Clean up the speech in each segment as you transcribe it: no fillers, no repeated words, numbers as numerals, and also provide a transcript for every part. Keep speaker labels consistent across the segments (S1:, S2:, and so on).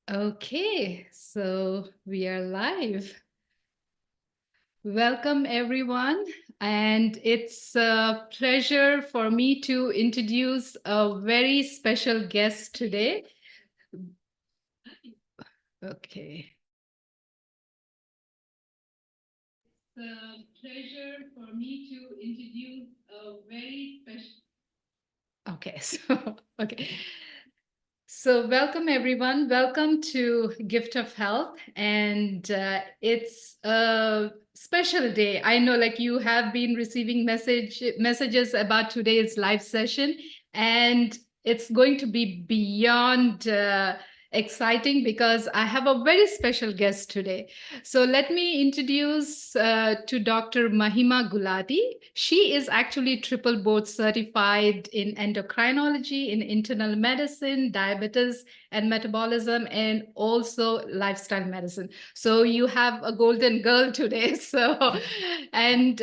S1: Okay, so we are live. Welcome, everyone. And it's a pleasure for me to introduce a very special guest today. Okay. It's a pleasure for me to introduce a very special. Okay, okay. So, welcome everyone. Welcome to Gift of Health. And it's a special day. I know like you have been receiving messages about today's live session, and it's going to be beyond exciting because I have a very special guest today. So let me introduce to Dr. Mahima Gulati. She is actually triple board certified in endocrinology, in internal medicine, diabetes and metabolism, and also lifestyle medicine. So you have a golden girl today. So, and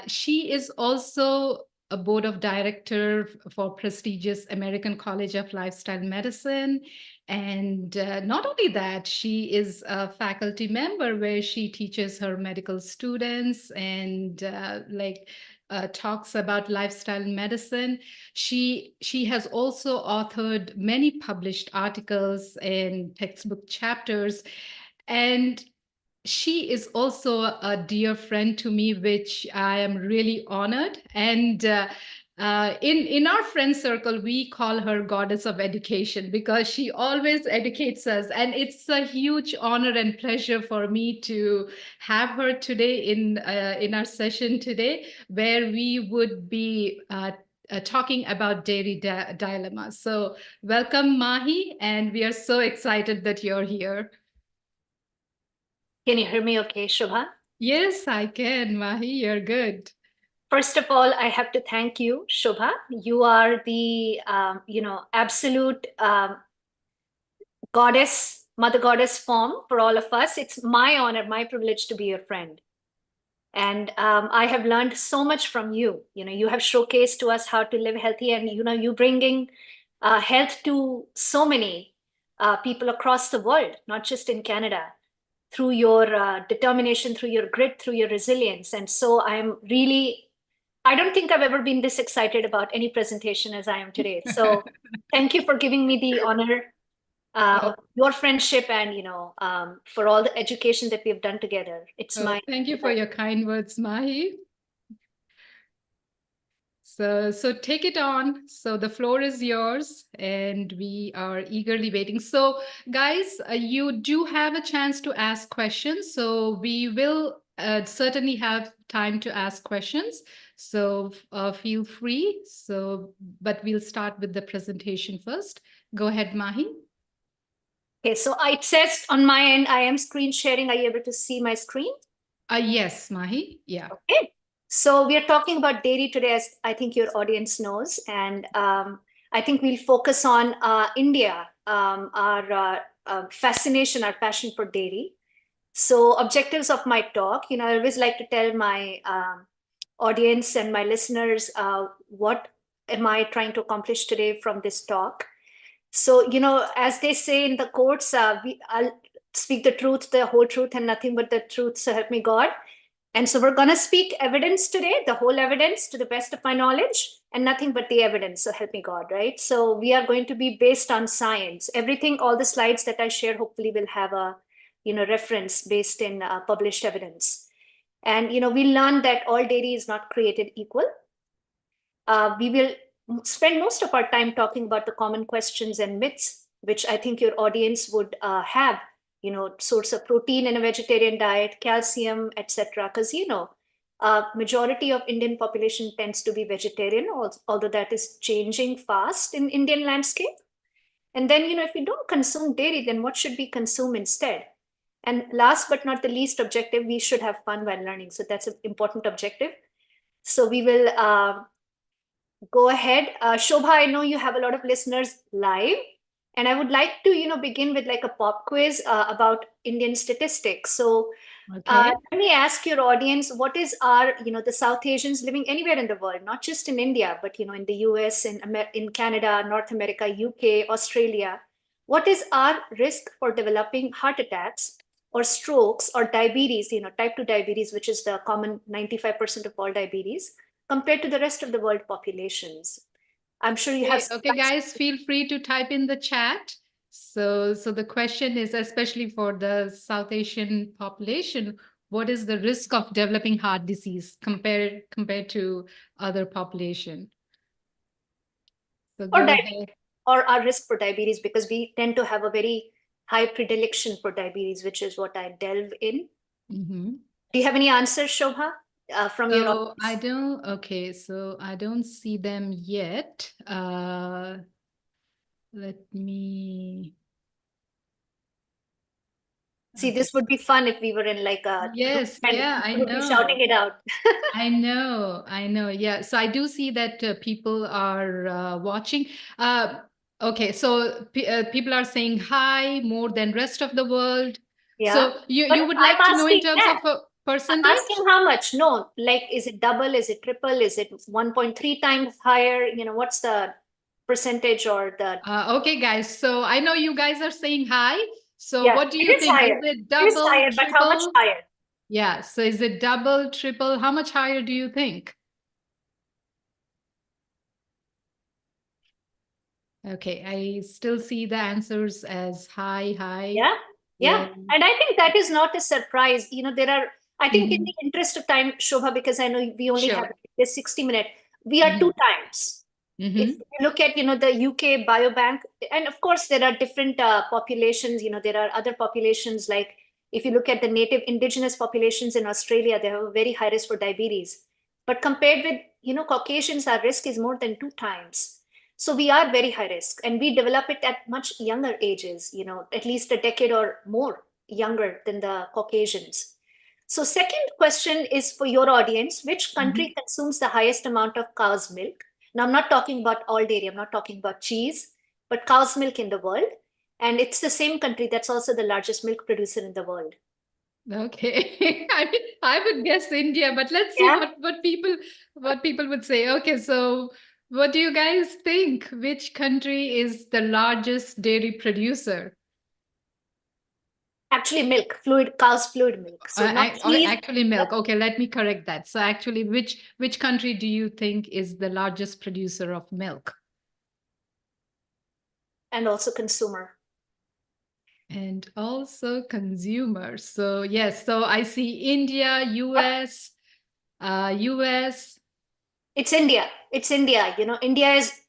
S1: she is also a board of director for prestigious American College of Lifestyle Medicine. And not only that, she is a faculty member where she teaches her medical students and talks about lifestyle medicine. She has also authored many published articles and textbook chapters, and she is also a dear friend to me, which I am really honored. And in our friend circle, we call her goddess of education because she always educates us, and it's a huge honor and pleasure for me to have her today in our session today, where we would be. Talking about dairy dilemmas. So, welcome, Mahi, and we are so excited that you're here.
S2: Can you hear me okay, Shobha?
S1: Yes, I can, Mahi. You're good.
S2: First of all, I have to thank you, Shobha. You are the, absolute goddess, mother goddess form for all of us. It's my honor, my privilege to be your friend. And I have learned so much from you. You have showcased to us how to live healthy, and you bringing health to so many people across the world, not just in Canada, through your determination, through your grit, through your resilience. And so I don't think I've ever been this excited about any presentation as I am today. So thank you for giving me the honor of your friendship and, for all the education that we've done together. It's my
S1: Thank you for your kind words, Mahi. So take it on. So the floor is yours, and we are eagerly waiting. So, guys, you do have a chance to ask questions. So we will certainly have time to ask questions. So feel free. So, but we'll start with the presentation first. Go ahead, Mahi.
S2: Okay, so it says on my end, I am screen sharing. Are you able to see my screen?
S1: Yes, Mahi. Yeah.
S2: Okay. So we are talking about dairy today, as I think your audience knows. And I think we'll focus on India, our fascination, our passion for dairy. So objectives of my talk, I always like to tell my audience and my listeners what am I trying to accomplish today from this talk. So, as they say in the courts, I'll speak the truth, the whole truth, and nothing but the truth, so help me God. And so we're going to speak evidence today, the whole evidence to the best of my knowledge, and nothing but the evidence, so help me God, right? So we are going to be based on science. Everything, all the slides that I share, hopefully will have a, reference based in published evidence. And, we learned that all dairy is not created equal. We will spend most of our time talking about the common questions and myths, which I think your audience would have, source of protein in a vegetarian diet, calcium, etc. Because, majority of Indian population tends to be vegetarian, although that is changing fast in Indian landscape. And then, if we don't consume dairy, then what should we consume instead? And last but not the least objective, we should have fun while learning. So that's an important objective. So we will go ahead. Shobha, I know you have a lot of listeners live, and I would like to, begin with like a pop quiz about Indian statistics. So let me ask your audience, what is our, the South Asians living anywhere in the world, not just in India, but, in the US, in Canada, North America, UK, Australia, What is our risk for developing heart attacks or strokes or diabetes, type 2 diabetes, which is the common 95% of all diabetes, compared to the rest of the world populations? I'm sure you have.
S1: Okay, guys, feel free to type in the chat. So the question is, especially for the South Asian population, what is the risk of developing heart disease compared to other population? So
S2: or
S1: go
S2: diabetes,
S1: ahead.
S2: or our risk for diabetes, because we tend to have a very high predilection for diabetes, which is what I delve in.
S1: Mm-hmm.
S2: Do you have any answers, Shobha, from your
S1: So
S2: audience?
S1: so I don't see them yet. Let me.
S2: See,
S1: Okay.
S2: this would be fun if we were in like a room
S1: Yes,
S2: and
S1: yeah, I
S2: people would be
S1: know.
S2: shouting it out.
S1: I know. Yeah. So I do see that people are watching. Okay. So people are saying hi more than rest of the world.
S2: Yeah.
S1: So
S2: But
S1: you would
S2: I'm
S1: like to know in
S2: asking,
S1: terms
S2: yeah,
S1: of a
S2: I'm asking
S1: percentage?
S2: how much? No, like, is it double? Is it triple? Is it 1.3 times higher? What's the percentage or the,
S1: Okay, guys. So I know you guys are saying hi. So
S2: yeah,
S1: what do
S2: it
S1: you
S2: is
S1: think? Is
S2: higher.
S1: it
S2: It is
S1: double,
S2: higher, but how much
S1: triple?
S2: higher?
S1: Yeah. So is it double, triple? How much higher do you think? Okay, I still see the answers as high, high.
S2: Yeah, yeah.
S1: Yeah.
S2: And I think that is not a surprise. I think in
S1: Mhm.
S2: the interest of time, Shobha, because I know we only have
S1: Sure.
S2: this 60-minute, we are two
S1: Mhm.
S2: times. If
S1: Mhm.
S2: you look at, the UK Biobank, and of course there are different populations, there are other populations, like if you look at the native indigenous populations in Australia, they have a very high risk for diabetes. But compared with, Caucasians, our risk is more than two times. So we are very high risk, and we develop it at much younger ages, at least a decade or more younger than the Caucasians. So second question is for your audience: which
S1: Mhm.
S2: country consumes the highest amount of cow's milk? Now, I'm not talking about all dairy, I'm not talking about cheese, but cow's milk in the world. And it's the same country that's also the largest milk producer in the world.
S1: Okay. I would guess India, but let's see
S2: Yeah.
S1: what people would say. Okay, so what do you guys think? Which country is the largest dairy producer?
S2: Actually, milk, cow's fluid milk. So not cheese.
S1: Actually,
S2: Yep.
S1: milk. Okay, let me correct that. So actually, which country do you think is the largest producer of milk?
S2: And also consumer.
S1: And also consumers. So yes, so I see India,
S2: Yep.
S1: US.
S2: It's India. It's India. India is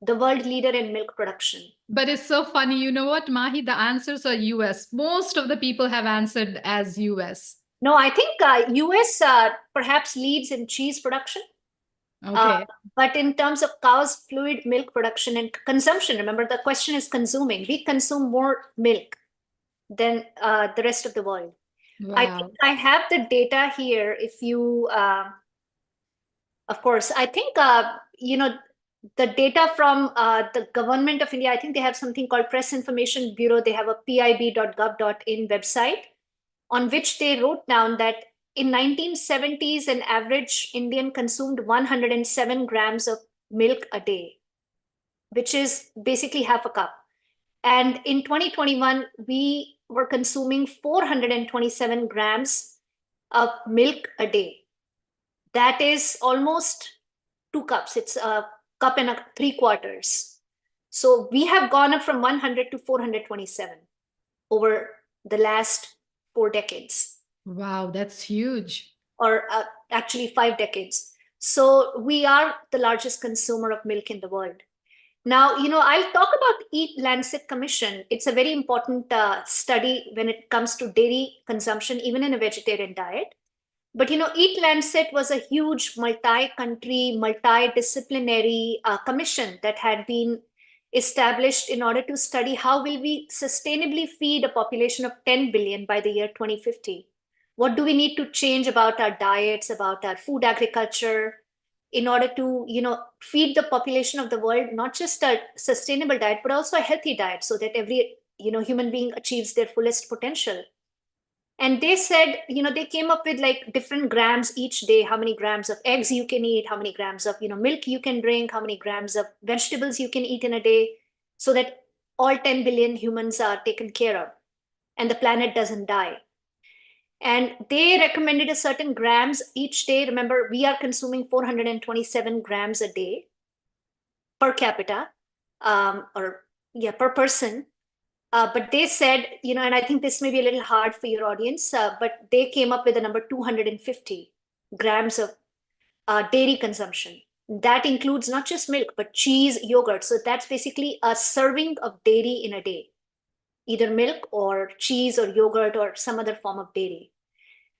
S2: the world leader in milk production.
S1: But it's so funny. You know what, Mahi? The answers are US. Most of the people have answered as US.
S2: No, I think US perhaps leads in cheese production. Uh,
S1: Okay.
S2: but in terms of cow's fluid milk production and consumption, remember the question is consuming. We consume more milk than the rest of the world. I think
S1: Wow.
S2: I have the data here. If you, of course, I think, the data from the government of India, I think they have something called Press Information Bureau. They have a pib.gov.in website on which they wrote down that in 1970s, an average Indian consumed 107 grams of milk a day, which is basically half a cup. And in 2021, we were consuming 427 grams of milk a day. That is almost two cups. It's a cup and a three quarters. So we have gone up from 100 to 427 over the last 4 decades,
S1: Wow, that's huge.
S2: or actually 5 decades. So we are the largest consumer of milk in the world. Now, I'll talk about Eat Lancet Commission. It's a very important study when it comes to dairy consumption, even in a vegetarian diet. But Eat Lancet was a huge multi-country, multidisciplinary commission that had been established in order to study how will we sustainably feed a population of 10 billion by the year 2050. What do we need to change about our diets, about our food agriculture, in order to feed the population of the world not just a sustainable diet but also a healthy diet, so that every human being achieves their fullest potential. And they said, they came up with like different grams each day: how many grams of eggs you can eat, how many grams of milk you can drink, how many grams of vegetables you can eat in a day, so that all 10 billion humans are taken care of and the planet doesn't die. And they recommended a certain grams each day. Remember, we are consuming 427 grams a day per capita, or yeah, per person. But they said, and I think this may be a little hard for your audience, but they came up with the number 250 grams of dairy consumption. That includes not just milk, but cheese, yogurt. So that's basically a serving of dairy in a day, either milk or cheese or yogurt or some other form of dairy.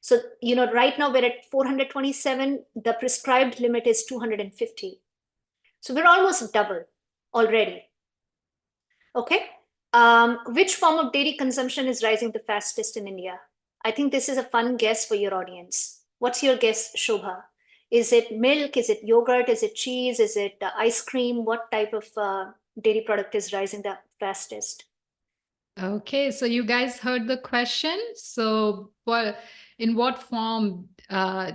S2: So, right now we're at 427. The prescribed limit is 250. So we're almost double already. Okay. Which form of dairy consumption is rising the fastest in India? I think this is a fun guess for your audience. What's your guess, Shobha? Is it milk? Is it yogurt? Is it cheese? Is it ice cream? What type of dairy product is rising the fastest?
S1: Okay, so you guys heard the question. So, in what form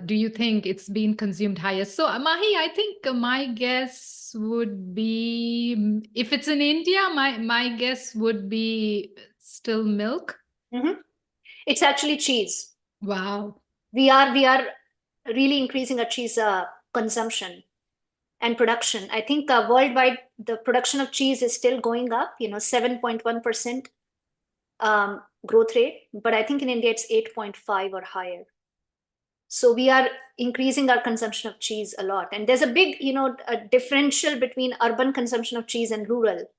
S1: do you think it's been consumed highest? So, Mahi, I think my guess would be, if it's in India, my guess would be still milk.
S2: Mm-hmm. It's actually cheese.
S1: Wow.
S2: We are really increasing our cheese consumption and production. I think worldwide, the production of cheese is still going up, 7.1% growth rate. But I think in India, it's 8.5 or higher. So we are increasing our consumption of cheese a lot. And there's a big, a differential between urban consumption of cheese and rural.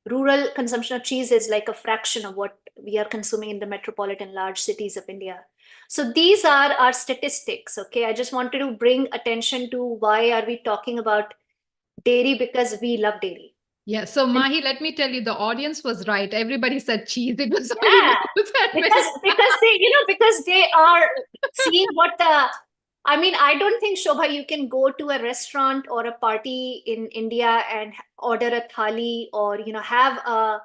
S2: Rural consumption of cheese is like a fraction of what we are consuming in the metropolitan large cities of India. So these are our statistics. Okay, I just wanted to bring attention to why are we talking about dairy, because we love dairy.
S1: Yeah, so Mahi, let me tell you, the audience was right. Everybody said cheese. It was only
S2: Yeah,
S1: because
S2: they are seeing what the. I mean, I don't think, Shobha, you can go to a restaurant or a party in India and order a thali, or have a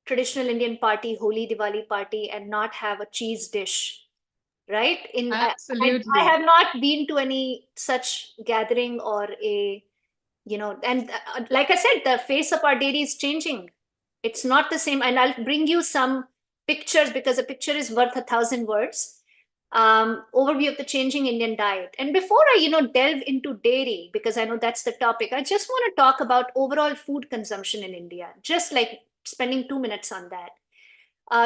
S2: traditional Indian party, Holi Diwali party, and not have a cheese dish, right? I
S1: absolutely.
S2: have not been to any such gathering or and like I said, the face of our dairy is changing. It's not the same. And I'll bring you some pictures, because a picture is worth 1,000 words. Overview of the changing Indian diet. And before I, delve into dairy, because I know that's the topic, I just want to talk about overall food consumption in India, just like spending 2 minutes on that.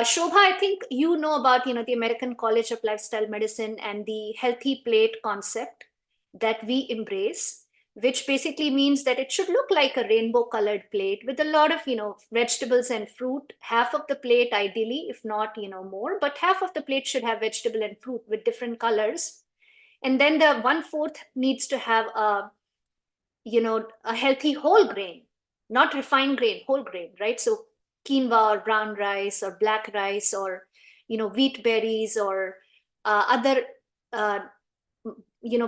S2: Shobha, I think you know about, the American College of Lifestyle Medicine and the healthy plate concept that we embrace, which basically means that it should look like a rainbow colored plate with a lot of, vegetables and fruit. Half of the plate, ideally, if not, more, but half of the plate should have vegetable and fruit with different colors. And then the 1/4 needs to have a healthy whole grain, not refined grain, whole grain, right? So quinoa or brown rice or black rice or, wheat berries or other,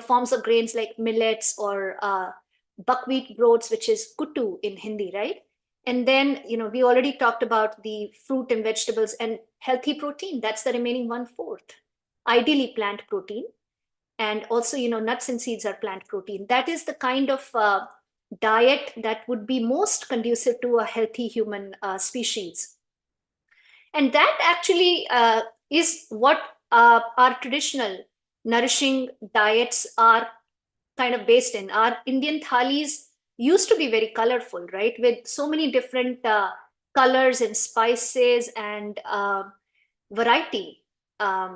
S2: forms of grains like millets or buckwheat groats, which is kuttu in Hindi, right? And then, we already talked about the fruit and vegetables and healthy protein. That's the remaining 1/4. Ideally plant protein. And also, nuts and seeds are plant protein. That is the kind of diet that would be most conducive to a healthy human species. And that actually is what our traditional nourishing diets are kind of based in. Our Indian thalis used to be very colorful, right? With so many different colors and spices and variety.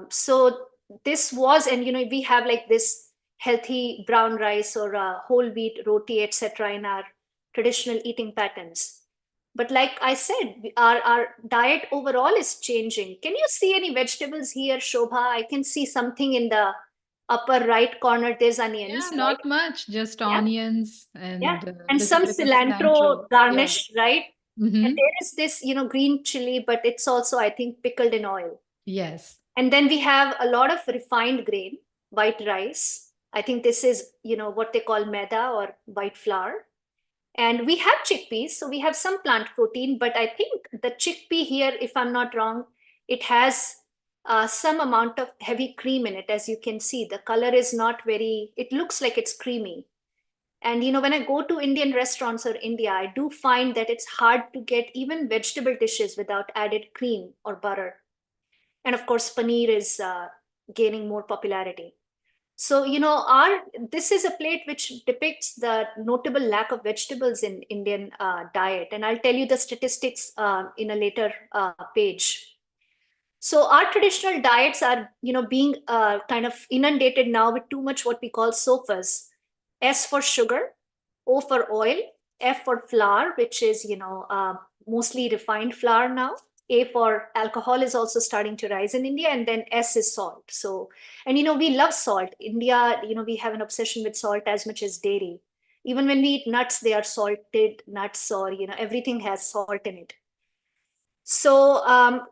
S2: So this was, and we have like this healthy brown rice or whole wheat roti, etc., in our traditional eating patterns. But like I said, our diet overall is changing. Can you see any vegetables here, Shobha? I can see something in the upper right corner. There's onions,
S1: Yeah,
S2: right?
S1: not much, just
S2: Yeah,
S1: onions
S2: yeah.
S1: and
S2: And
S1: little
S2: some
S1: bit of cilantro.
S2: cilantro
S1: Yeah.
S2: garnish, right? And
S1: Mm-hmm.
S2: there is this, green chili, but it's also, I think, pickled in oil.
S1: Yes.
S2: And then we have a lot of refined grain, white rice. I think this is, what they call maida or white flour. And we have chickpeas, so we have some plant protein, but I think the chickpea here, if I'm not wrong, it has some amount of heavy cream in it. As you can see, the color is not very, it looks like it's creamy. And when I go to Indian restaurants or India, I do find that it's hard to get even vegetable dishes without added cream or butter. And of course, paneer is gaining more popularity. So, our this is a plate which depicts the notable lack of vegetables in Indian diet. And I'll tell you the statistics in a later page. So our traditional diets are, being kind of inundated now with too much what we call SOFAs. S for sugar, O for oil, F for flour, which is, mostly refined flour now. A for alcohol is also starting to rise in India, and then S is salt. So, and we love salt. India, we have an obsession with salt as much as dairy. Even when we eat nuts, they are salted nuts, or everything has salt in it. So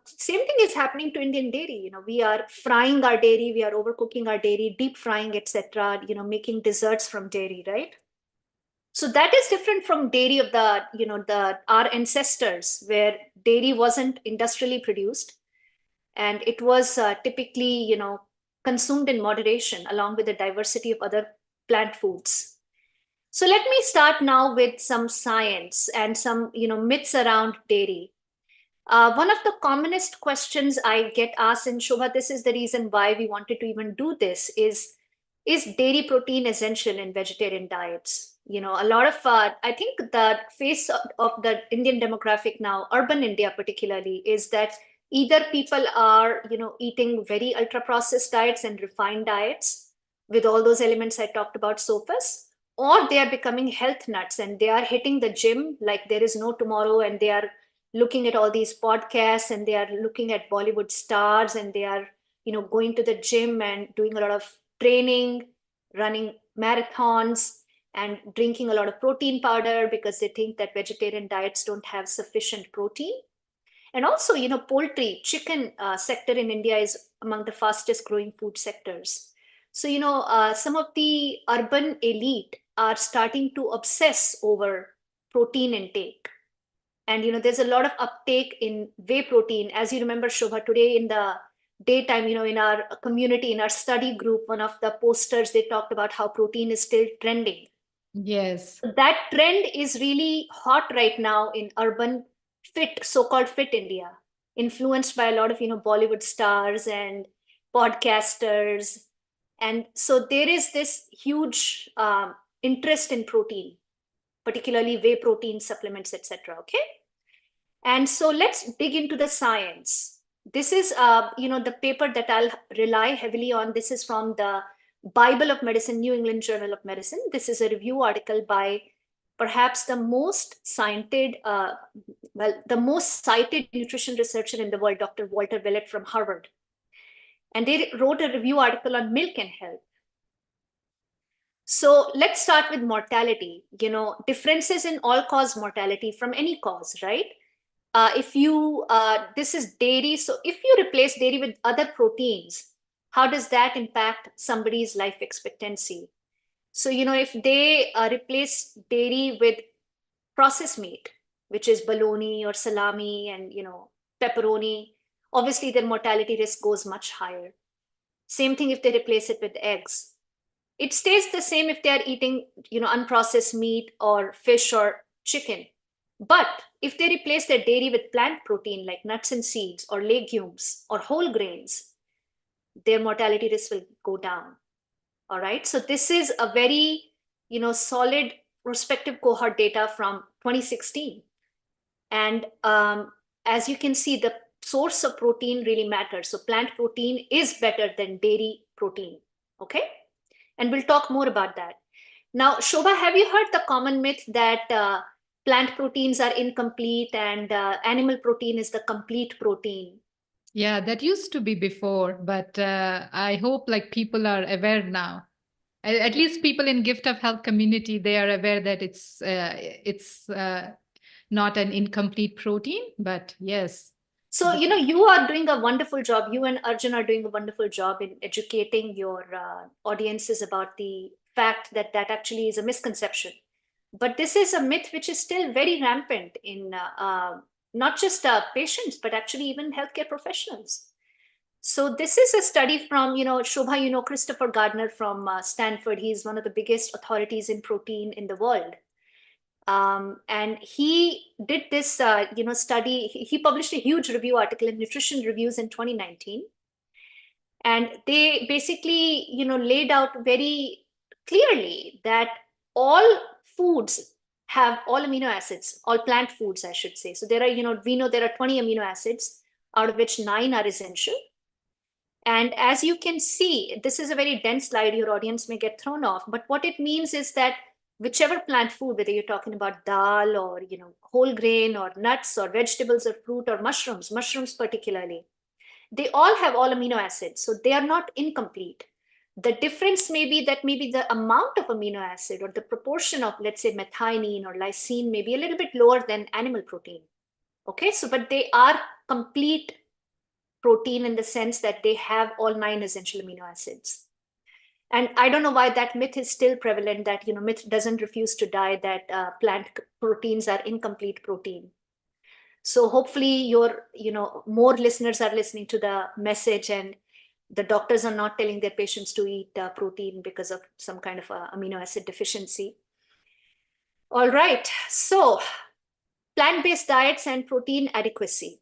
S2: same thing is happening to Indian dairy. We are frying our dairy, we are overcooking our dairy, deep frying, etc. Making desserts from dairy, right? So that is different from dairy of the our ancestors, where dairy wasn't industrially produced, and it was typically consumed in moderation along with the diversity of other plant foods. So let me start now with some science and some myths around dairy. One of the commonest questions I get asked, and Shobha, this is the reason why we wanted to even do this, is dairy protein essential in vegetarian diets? A lot of, I think the face of the Indian demographic now, urban India particularly, is that either people are, eating very ultra processed diets and refined diets with all those elements I talked about so first, or they are becoming health nuts and they are hitting the gym like there is no tomorrow, and they are looking at all these podcasts, and they are looking at Bollywood stars, and they are going to the gym and doing a lot of training, running marathons, and drinking a lot of protein powder because they think that vegetarian diets don't have sufficient protein. And also, poultry, chicken sector in India is among the fastest growing food sectors. So, some of the urban elite are starting to obsess over protein intake. And there's a lot of uptake in whey protein. As you remember, Shobha, today in the daytime, in our community, in our study group, one of the posters, they talked about how protein is still trending.
S1: Yes.
S2: That trend is really hot right now in urban fit, so-called fit India, influenced by a lot of Bollywood stars and podcasters. And so there is this huge interest in protein, particularly whey protein supplements, etc. Okay. And so let's dig into the science. This is, the paper that I'll rely heavily on. This is from the Bible of Medicine, New England Journal of Medicine. This is a review article by perhaps the most cited, the most cited nutrition researcher in the world, Dr. Walter Willett from Harvard. And they wrote a review article on milk and health. So let's start with mortality. Differences in all-cause mortality from any cause, right? If you this is dairy, so if you replace dairy with other proteins, how does that impact somebody's life expectancy? So if they replace dairy with processed meat, which is bologna or salami and pepperoni, obviously their mortality risk goes much higher. Same thing if they replace it with eggs. It stays the same if they are eating unprocessed meat or fish or chicken. But if they replace their dairy with plant protein like nuts and seeds or legumes or whole grains, their mortality risk will go down. All right. So this is a very, solid prospective cohort data from 2016. And as you can see, the source of protein really matters. So plant protein is better than dairy protein. Okay. And we'll talk more about that. Now, Shobha, have you heard the common myth that plant proteins are incomplete and animal protein is the complete protein?
S1: Yeah, that used to be before, but I hope like people are aware now. At least people in Gift of Health community, they are aware that it's not an incomplete protein, but yes.
S2: So, you are doing a wonderful job. You and Arjun are doing a wonderful job in educating your audiences about the fact that that actually is a misconception. But this is a myth which is still very rampant in not just patients, but actually even healthcare professionals. So this is a study from, Shobha, Christopher Gardner from Stanford. He's one of the biggest authorities in protein in the world. And he did this, study. He published a huge review article in Nutrition Reviews in 2019. And they basically, laid out very clearly that all foods have all amino acids, all plant foods, I should say. So there are, we know there are 20 amino acids, out of which 9 are essential. And as you can see, this is a very dense slide, your audience may get thrown off, but what it means is that whichever plant food, whether you're talking about dal or, whole grain or nuts or vegetables or fruit or mushrooms particularly, they all have all amino acids, so they are not incomplete. The difference may be that maybe the amount of amino acid or the proportion of, let's say, methionine or lysine may be a little bit lower than animal protein. Okay, so but they are complete protein in the sense that they have all 9 essential amino acids. And I don't know why that myth is still prevalent, that, myth doesn't refuse to die, that plant proteins are incomplete protein. So hopefully more listeners are listening to the message, and the doctors are not telling their patients to eat protein because of some kind of amino acid deficiency. All right, so plant-based diets and protein adequacy.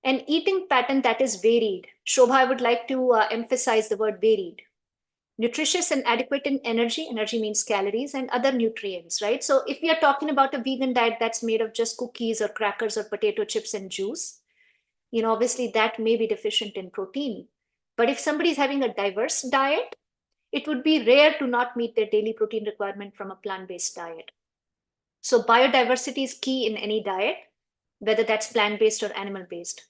S2: An eating pattern that is varied. Shobha, I would like to emphasize the word varied. Nutritious and adequate in energy. Energy means calories and other nutrients, right? So if we are talking about a vegan diet that's made of just cookies or crackers or potato chips and juice, obviously that may be deficient in protein. But if somebody is having a diverse diet, it would be rare to not meet their daily protein requirement from a plant-based diet. So biodiversity is key in any diet, whether that's plant-based or animal-based.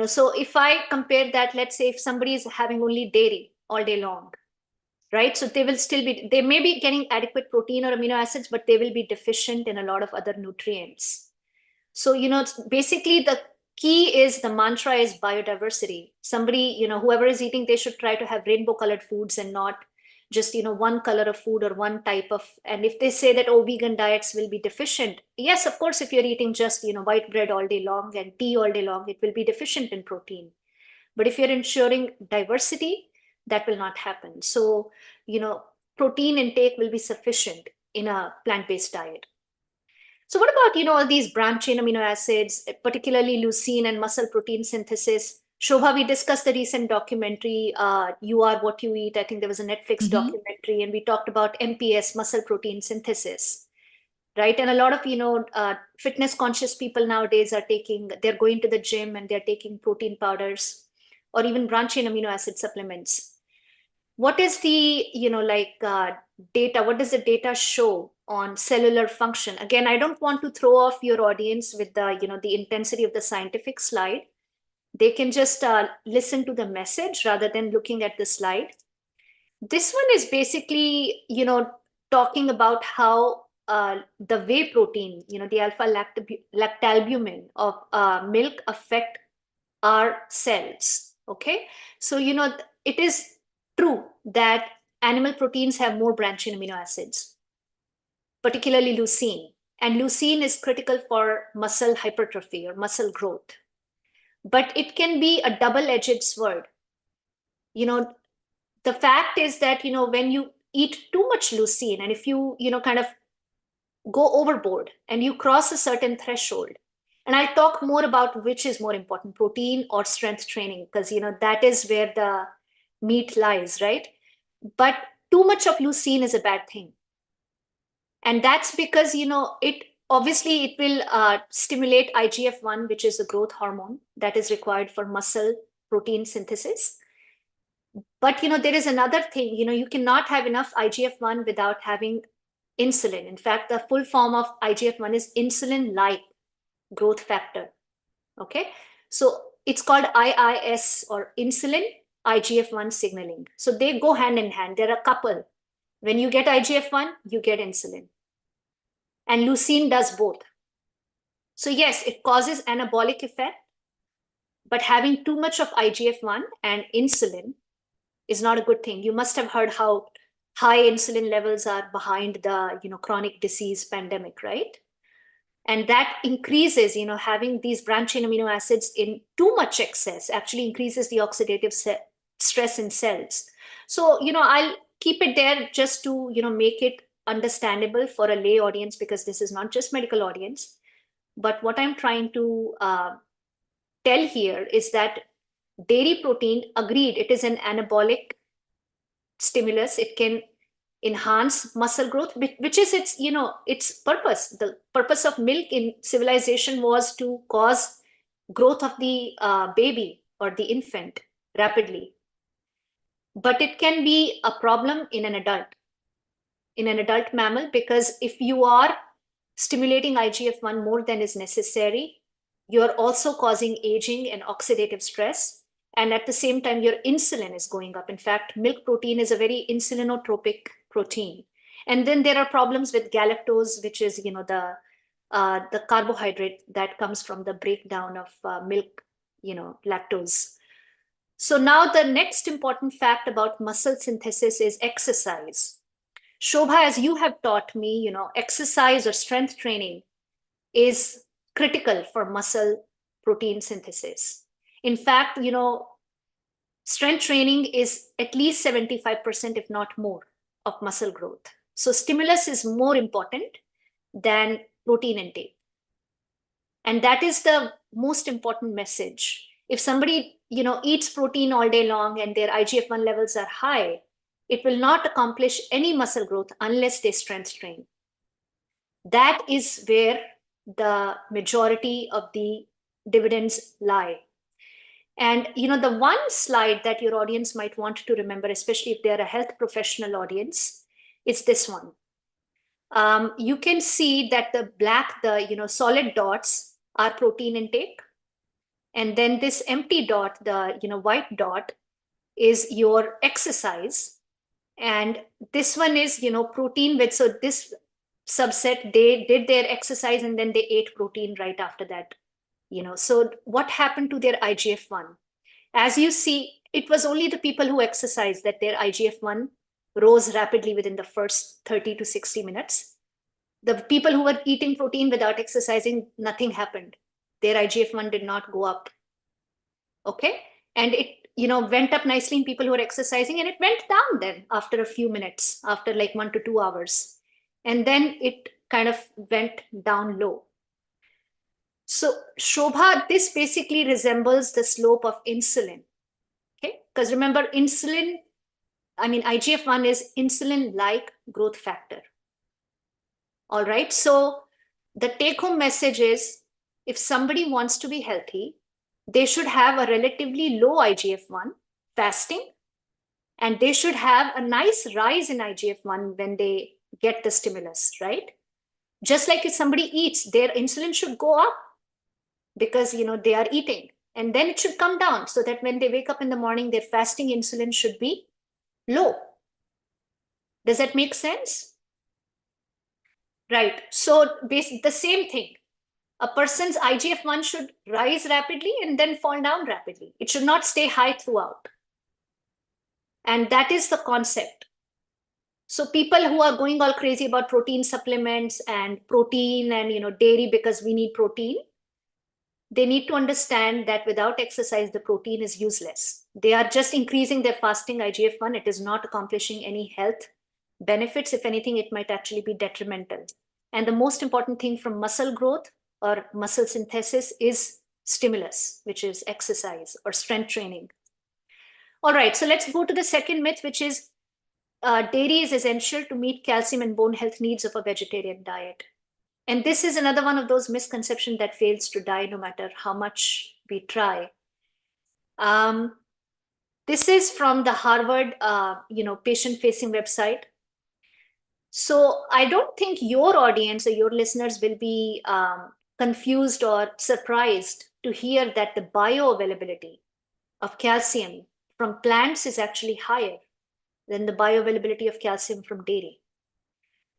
S2: So if I compare that, let's say if somebody is having only dairy all day long, right? So they may be getting adequate protein or amino acids, but they will be deficient in a lot of other nutrients. So, basically the key is, the mantra is biodiversity. Somebody, whoever is eating, they should try to have rainbow colored foods and not just, one color of food or one type of, and if they say that, oh, vegan diets will be deficient. Yes, of course, if you're eating just, white bread all day long and tea all day long, it will be deficient in protein. But if you're ensuring diversity, that will not happen. So, protein intake will be sufficient in a plant-based diet. So what about, all these branched chain amino acids, particularly leucine and muscle protein synthesis? Shobha, we discussed the recent documentary, You Are What You Eat. I think there was a Netflix documentary, and we talked about MPS, muscle protein synthesis, right? And a lot of, fitness conscious people nowadays they're going to the gym and they're taking protein powders or even branched chain amino acid supplements. What is the, data? What does the data show on cellular function? Again, I don't want to throw off your audience with the, the intensity of the scientific slide. They can just listen to the message rather than looking at the slide. This one is basically, talking about how the whey protein, the lactalbumin of milk affect our cells. Okay, so it is true that animal proteins have more branched chain amino acids, particularly leucine. And leucine is critical for muscle hypertrophy or muscle growth. But it can be a double-edged sword. The fact is that, when you eat too much leucine, and if you, kind of go overboard and you cross a certain threshold, and I'll talk more about which is more important, protein or strength training, because, that is where the meat lies, right? But too much of leucine is a bad thing. And that's because, it will stimulate IGF-1, which is the growth hormone that is required for muscle protein synthesis. But, there is another thing, you cannot have enough IGF-1 without having insulin. In fact, the full form of IGF-1 is insulin-like growth factor. Okay, so it's called IIS, or insulin IGF-1 signaling. So they go hand in hand. They're a couple. When you get IGF-1, you get insulin. And leucine does both. So yes, it causes anabolic effect, but having too much of IGF-1 and insulin is not a good thing. You must have heard how high insulin levels are behind the chronic disease pandemic, right? And that increases, having these branched chain amino acids in too much excess actually increases the oxidative stress in cells. So, I'll keep it there just to, make it understandable for a lay audience, because this is not just medical audience. But what I'm trying to tell here is that dairy protein, agreed, it is an anabolic stimulus. It can enhance muscle growth, which is its purpose. The purpose of milk in civilization was to cause growth of the baby or the infant rapidly. But it can be a problem in an adult mammal, because if you are stimulating IGF-1 more than is necessary, you're also causing aging and oxidative stress. And at the same time, your insulin is going up. In fact, milk protein is a very insulinotropic protein. And then there are problems with galactose, which is, the carbohydrate that comes from the breakdown of milk, lactose. So now the next important fact about muscle synthesis is exercise. Shobha, as you have taught me, exercise or strength training is critical for muscle protein synthesis. In fact, strength training is at least 75%, if not more, of muscle growth. So stimulus is more important than protein intake. And that is the most important message. If somebody, eats protein all day long and their IGF-1 levels are high, it will not accomplish any muscle growth unless they strength train. That is where the majority of the dividends lie. And the one slide that your audience might want to remember, especially if they're a health professional audience, is this one. You can see that the black, the solid dots are protein intake. And then this empty dot, the white dot, is your exercise. And this one is protein with, so this subset, they did their exercise and then they ate protein right after that. So what happened to their IGF-1? As you see, it was only the people who exercised that their IGF-1 rose rapidly within the first 30 to 60 minutes. The people who were eating protein without exercising, nothing happened. Their IGF-1 did not go up. Okay. And it, went up nicely in people who were exercising, and it went down then after a few minutes, after like 1 to 2 hours. And then it kind of went down low. So Shobha, this basically resembles the slope of insulin. Okay. Because remember, IGF-1 is insulin-like growth factor. All right. So the take-home message is, if somebody wants to be healthy, they should have a relatively low IGF-1 fasting, and they should have a nice rise in IGF-1 when they get the stimulus, right? Just like if somebody eats, their insulin should go up because, they are eating, and then it should come down so that when they wake up in the morning, their fasting insulin should be low. Does that make sense? Right. So basically the same thing. A person's IGF-1 should rise rapidly and then fall down rapidly. It should not stay high throughout. And that is the concept. So people who are going all crazy about protein supplements and protein and dairy because we need protein, they need to understand that without exercise, the protein is useless. They are just increasing their fasting IGF-1. It is not accomplishing any health benefits. If anything, it might actually be detrimental. And the most important thing from muscle growth or muscle synthesis is stimulus, which is exercise or strength training. All right, so let's go to the second myth, which is dairy is essential to meet calcium and bone health needs of a vegetarian diet. And this is another one of those misconceptions that fails to die no matter how much we try. This is from the Harvard, patient-facing website. So I don't think your audience or your listeners will be confused or surprised to hear that the bioavailability of calcium from plants is actually higher than the bioavailability of calcium from dairy.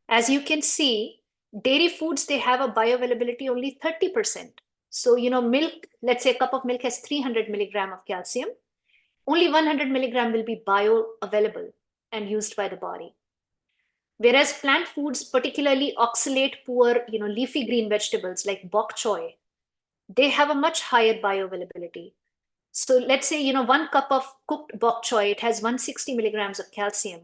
S2: As you can see, dairy foods, they have a bioavailability only 30%. So, milk, let's say a cup of milk has 300 milligram of calcium. Only 100 milligram will be bioavailable and used by the body. Whereas plant foods, particularly oxalate poor, leafy green vegetables like bok choy, they have a much higher bioavailability. So let's say, 1 cup of cooked bok choy, it has 160 milligrams of calcium,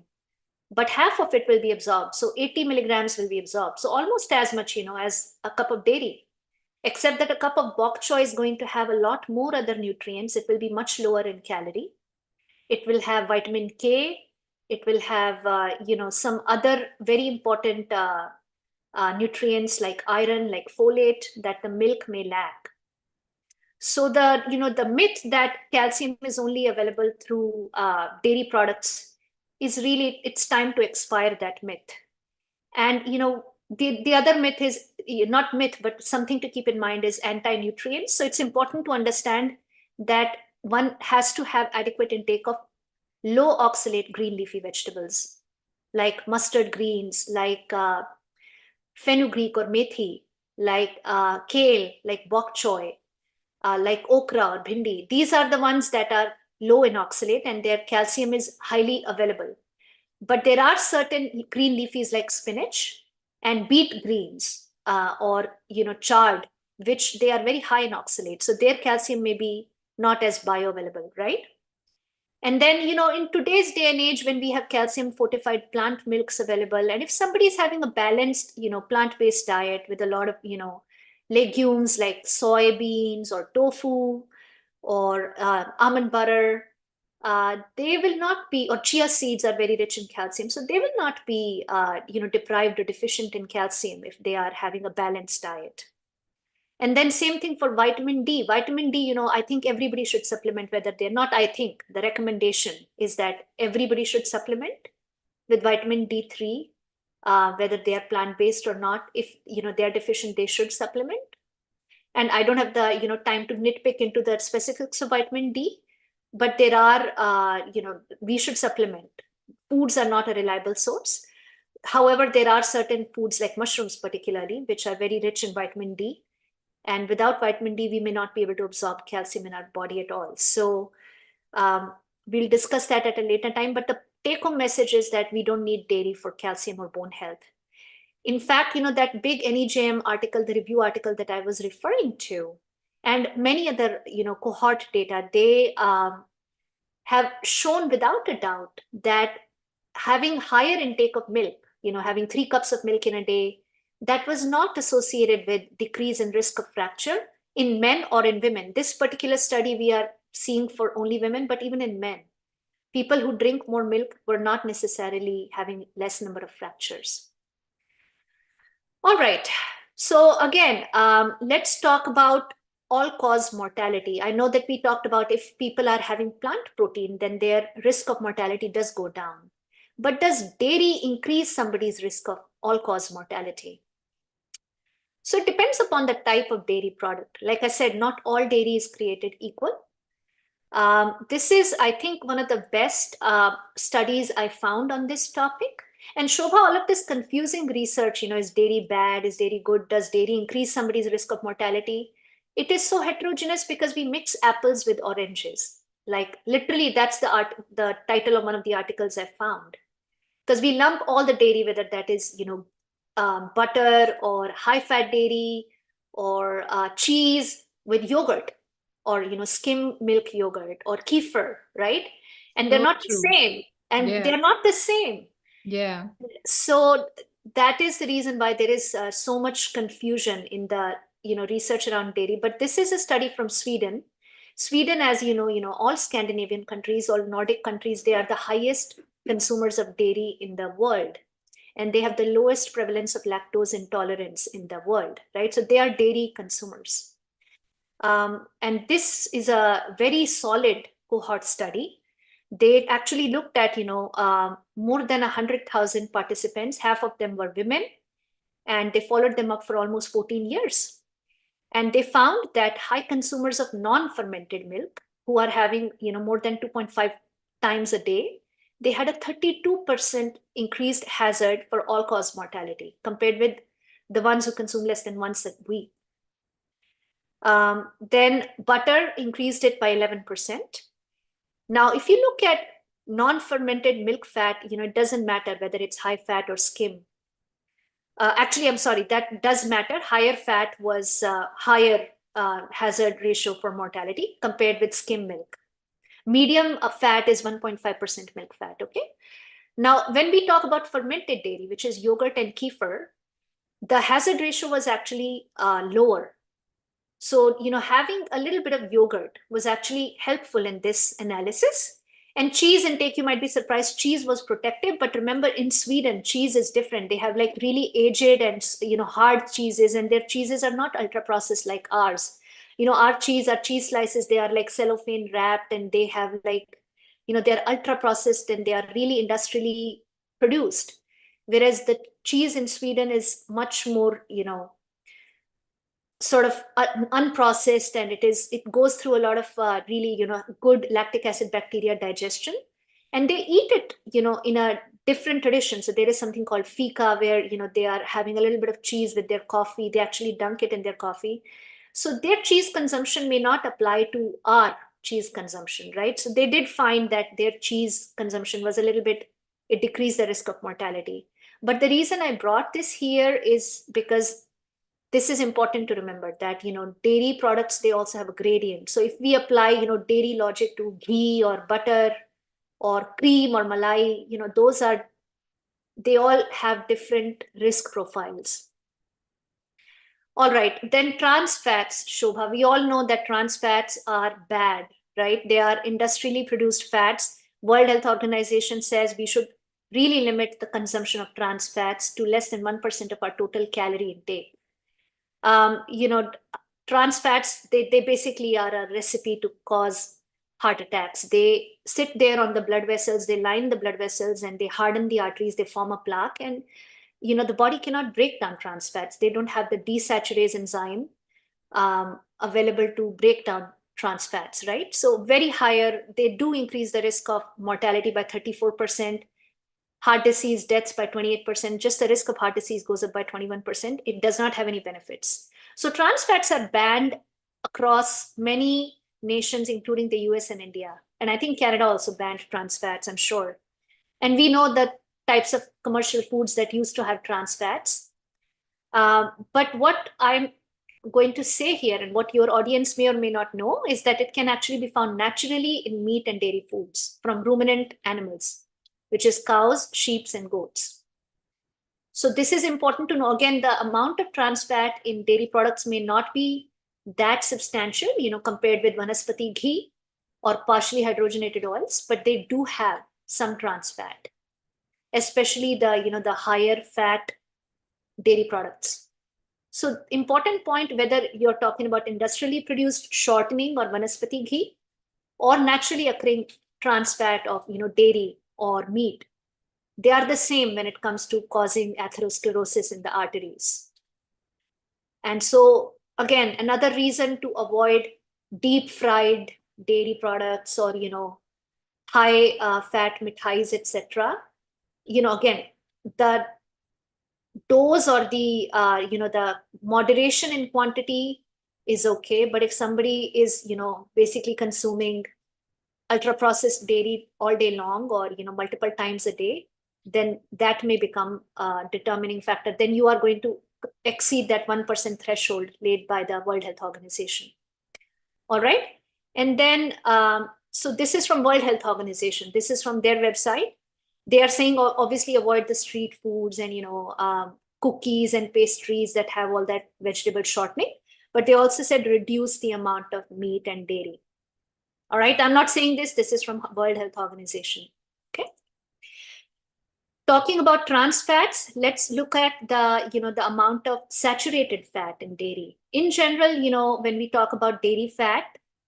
S2: but half of it will be absorbed. So 80 milligrams will be absorbed. So almost as much, as a cup of dairy, except that a cup of bok choy is going to have a lot more other nutrients. It will be much lower in calorie. It will have vitamin K. It will have, some other very important nutrients like iron, like folate that the milk may lack. So the myth that calcium is only available through dairy products is really, it's time to expire that myth. And the other myth is not myth, but something to keep in mind is anti-nutrients. So it's important to understand that one has to have adequate intake of low oxalate green leafy vegetables like mustard greens, like fenugreek or methi, like kale, like bok choy, like okra or bhindi. These are the ones that are low in oxalate and their calcium is highly available. But there are certain green leafies like spinach and beet greens or chard, which they are very high in oxalate. So their calcium may be not as bioavailable, right? And then, in today's day and age, when we have calcium fortified plant milks available, and if somebody is having a balanced, plant-based diet with a lot of, legumes like soybeans or tofu or almond butter, they will not be, or chia seeds are very rich in calcium. So they will not be, deprived or deficient in calcium if they are having a balanced diet. And then same thing for vitamin D. Vitamin D, I think everybody should supplement, whether they're not, I think the recommendation is that everybody should supplement with vitamin D3, whether they are plant-based or not. If, they're deficient, they should supplement. And I don't have the, time to nitpick into the specifics of vitamin D, but there are, we should supplement. Foods are not a reliable source. However, there are certain foods like mushrooms particularly, which are very rich in vitamin D. And without vitamin D, we may not be able to absorb calcium in our body at all. So we'll discuss that at a later time. But the take-home message is that we don't need dairy for calcium or bone health. In fact, that big NEJM article, the review article that I was referring to, and many other, cohort data, they have shown without a doubt that having higher intake of milk, having 3 cups of milk in a day, that was not associated with decrease in risk of fracture in men or in women. This particular study we are seeing for only women, but even in men, people who drink more milk were not necessarily having less number of fractures. All right. So again, let's talk about all-cause mortality. I know that we talked about if people are having plant protein, then their risk of mortality does go down. But does dairy increase somebody's risk of all-cause mortality? So it depends upon the type of dairy product. Like I said, not all dairy is created equal. This is, I think, one of the best studies I found on this topic. And Shobha, all of this confusing research, is dairy bad? Is dairy good? Does dairy increase somebody's risk of mortality? It is so heterogeneous because we mix apples with oranges. Like literally, that's the title of one of the articles I found. Because we lump all the dairy, whether that is, butter or high-fat dairy or cheese with yogurt or, skim milk yogurt or kefir, right? And they're
S1: So
S2: not
S1: true.
S2: the same. And
S1: Yeah.
S2: they're not the same.
S1: Yeah.
S2: So that is the reason why there is so much confusion in the, research around dairy. But this is a study from Sweden. Sweden, as all Scandinavian countries, all Nordic countries, they are the highest consumers of dairy in the world. And they have the lowest prevalence of lactose intolerance in the world, right? So they are dairy consumers. And this is a very solid cohort study. They actually looked at, more than 100,000 participants. Half of them were women, and they followed them up for almost 14 years. And they found that high consumers of non-fermented milk, who are having, more than 2.5 times a day, they had a 32% increased hazard for all-cause mortality compared with the ones who consume less than once a week. Then butter increased it by 11%. Now, if you look at non-fermented milk fat, it doesn't matter whether it's high fat or skim. Actually, I'm sorry, that does matter. Higher fat was higher hazard ratio for mortality compared with skim milk. Medium fat is 1.5% milk fat, okay? Now, when we talk about fermented dairy, which is yogurt and kefir, the hazard ratio was actually lower. So, having a little bit of yogurt was actually helpful in this analysis. And cheese intake, you might be surprised, cheese was protective. But remember, in Sweden, cheese is different. They have like really aged and, hard cheeses, and their cheeses are not ultra processed like ours. Our cheese slices, they are like cellophane wrapped, and they have like, they're ultra processed and they are really industrially produced. Whereas the cheese in Sweden is much more, sort of unprocessed, and it goes through a lot of really good lactic acid bacteria digestion, and they eat it in a different tradition. So there is something called fika, where they are having a little bit of cheese with their coffee. They actually dunk it in their coffee. So their cheese consumption may not apply to our cheese consumption, right? So they did find that their cheese consumption was a little bit, it decreased the risk of mortality. But the reason I brought this here is because this is important to remember that dairy products, they also have a gradient. So if we apply dairy logic to ghee or butter or cream or malai, they all have different risk profiles. All right, then trans fats, Shobha. We all know that trans fats are bad, right? They are industrially produced fats. World Health Organization says we should really limit the consumption of trans fats to less than 1% of our total calorie intake. Trans fats, they basically are a recipe to cause heart attacks. They sit there on the blood vessels, they line the blood vessels, and they harden the arteries, they form a plaque. And, the body cannot break down trans fats. They don't have the desaturase enzyme available to break down trans fats, right? So very higher, they do increase the risk of mortality by 34%. Heart disease deaths by 28%, just the risk of heart disease goes up by 21%. It does not have any benefits. So trans fats are banned across many nations, including the US and India. And I think Canada also banned trans fats, I'm sure. And we know the types of commercial foods that used to have trans fats. But what I'm going to say here, and what your audience may or may not know, is that it can actually be found naturally in meat and dairy foods from ruminant animals, which is cows, sheep, and goats. So this is important to know. Again, the amount of trans fat in dairy products may not be that substantial, compared with vanaspati ghee or partially hydrogenated oils, but they do have some trans fat, especially the higher fat dairy products. So important point, whether you're talking about industrially produced shortening or vanaspati ghee or naturally occurring trans fat of dairy or meat, they are the same when it comes to causing atherosclerosis in the arteries. And so again, another reason to avoid deep fried dairy products or high fat mithais, etc. Again, the dose or the the moderation in quantity is okay, but if somebody is basically consuming ultra processed dairy all day long or multiple times a day, then that may become a determining factor. Then you are going to exceed that 1% threshold laid by the World Health Organization. All right, and then so this is from World Health Organization. This is from their website. They are saying obviously avoid the street foods and cookies and pastries that have all that vegetable shortening, but they also said reduce the amount of meat and dairy. All right, I'm not saying this is from World Health Organization. Okay, talking about trans fats, let's look at the amount of saturated fat in dairy. In general, when we talk about dairy fat,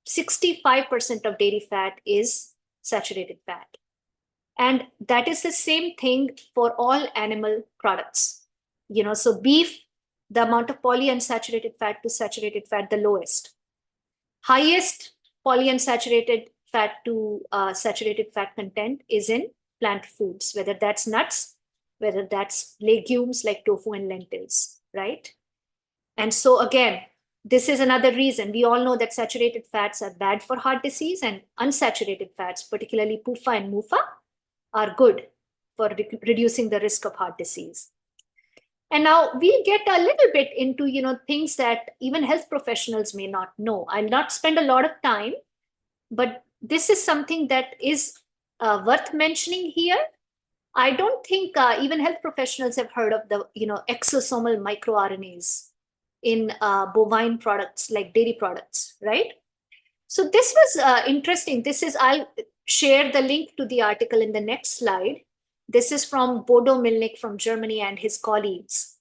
S2: 65% of dairy fat is saturated fat. And that is the same thing for all animal products. So beef, the amount of polyunsaturated fat to saturated fat, the lowest. Highest polyunsaturated fat to saturated fat content is in plant foods, whether that's nuts, whether that's legumes like tofu and lentils, right? And so again, This is another reason. We all know that saturated fats are bad for heart disease, and unsaturated fats, particularly PUFA and MUFA, are good for reducing the risk of heart disease. And now we'll get a little bit into, things that even health professionals may not know. I'll not spend a lot of time, but this is something that is worth mentioning here. I don't think even health professionals have heard of the, exosomal microRNAs in bovine products like dairy products, right? So this was interesting. I'll share the link to the article in the next slide. This is from Bodo Milnik from Germany and his colleagues.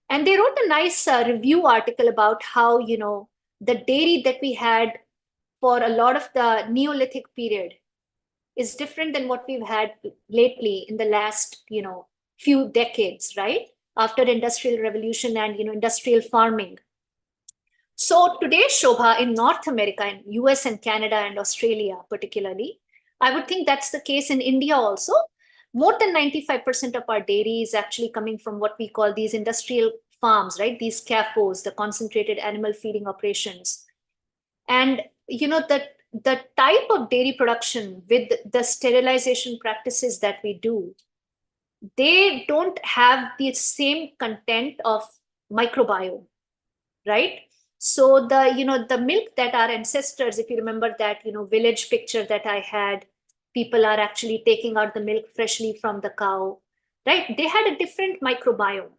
S2: And they wrote a nice review article about how, the dairy that we had for a lot of the Neolithic period is different than what we've had lately in the last, few decades, right? After industrial revolution and, industrial farming. So today, Shobha, in North America, in US and Canada and Australia particularly, I would think that's the case in India also. More than 95% of our dairy is actually coming from what we call these industrial farms, right? These CAFOs, the concentrated animal feeding operations. And, the type of dairy production with the sterilization practices that we do, they don't have the same content of microbiome, right? So the milk that our ancestors, if you remember that, village picture that I had, people are actually taking out the milk freshly from the cow, right? They had a different microbiome.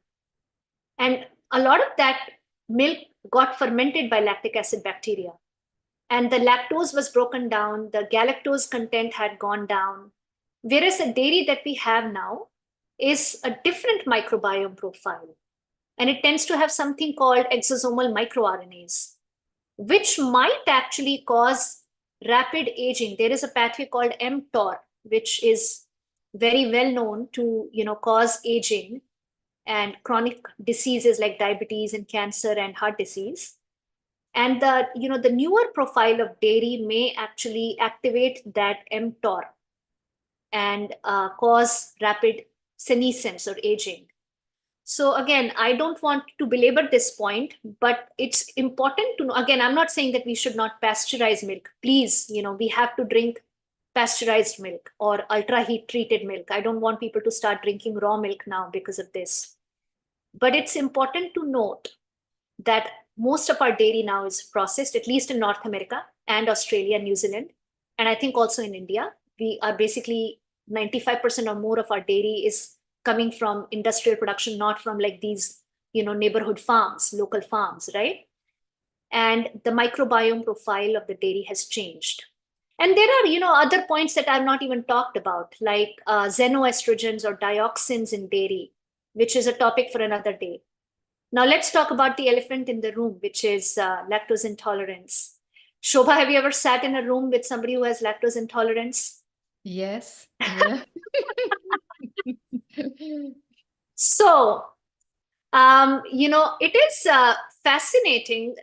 S2: And a lot of that milk got fermented by lactic acid bacteria. And the lactose was broken down, the galactose content had gone down. Whereas the dairy that we have now is a different microbiome profile. And it tends to have something called exosomal microRNAs, which might actually cause rapid aging. There is a pathway called mTOR, which is very well known to, cause aging and chronic diseases like diabetes and cancer and heart disease. And the newer profile of dairy may actually activate that mTOR and cause rapid senescence or aging. So again, I don't want to belabor this point, but it's important to know. Again, I'm not saying that we should not pasteurize milk. Please, we have to drink pasteurized milk or ultra heat treated milk. I don't want people to start drinking raw milk now because of this. But it's important to note that most of our dairy now is processed, at least in North America and Australia, New Zealand, and I think also in India. We are basically 95% or more of our dairy is coming from industrial production, not from like these, neighborhood farms, local farms, right? And the microbiome profile of the dairy has changed. And there are, other points that I've not even talked about, like xenoestrogens or dioxins in dairy, which is a topic for another day. Now let's talk about the elephant in the room, which is lactose intolerance. Shobha, have you ever sat in a room with somebody who has lactose intolerance?
S1: Yes. Yeah.
S2: So, it is fascinating.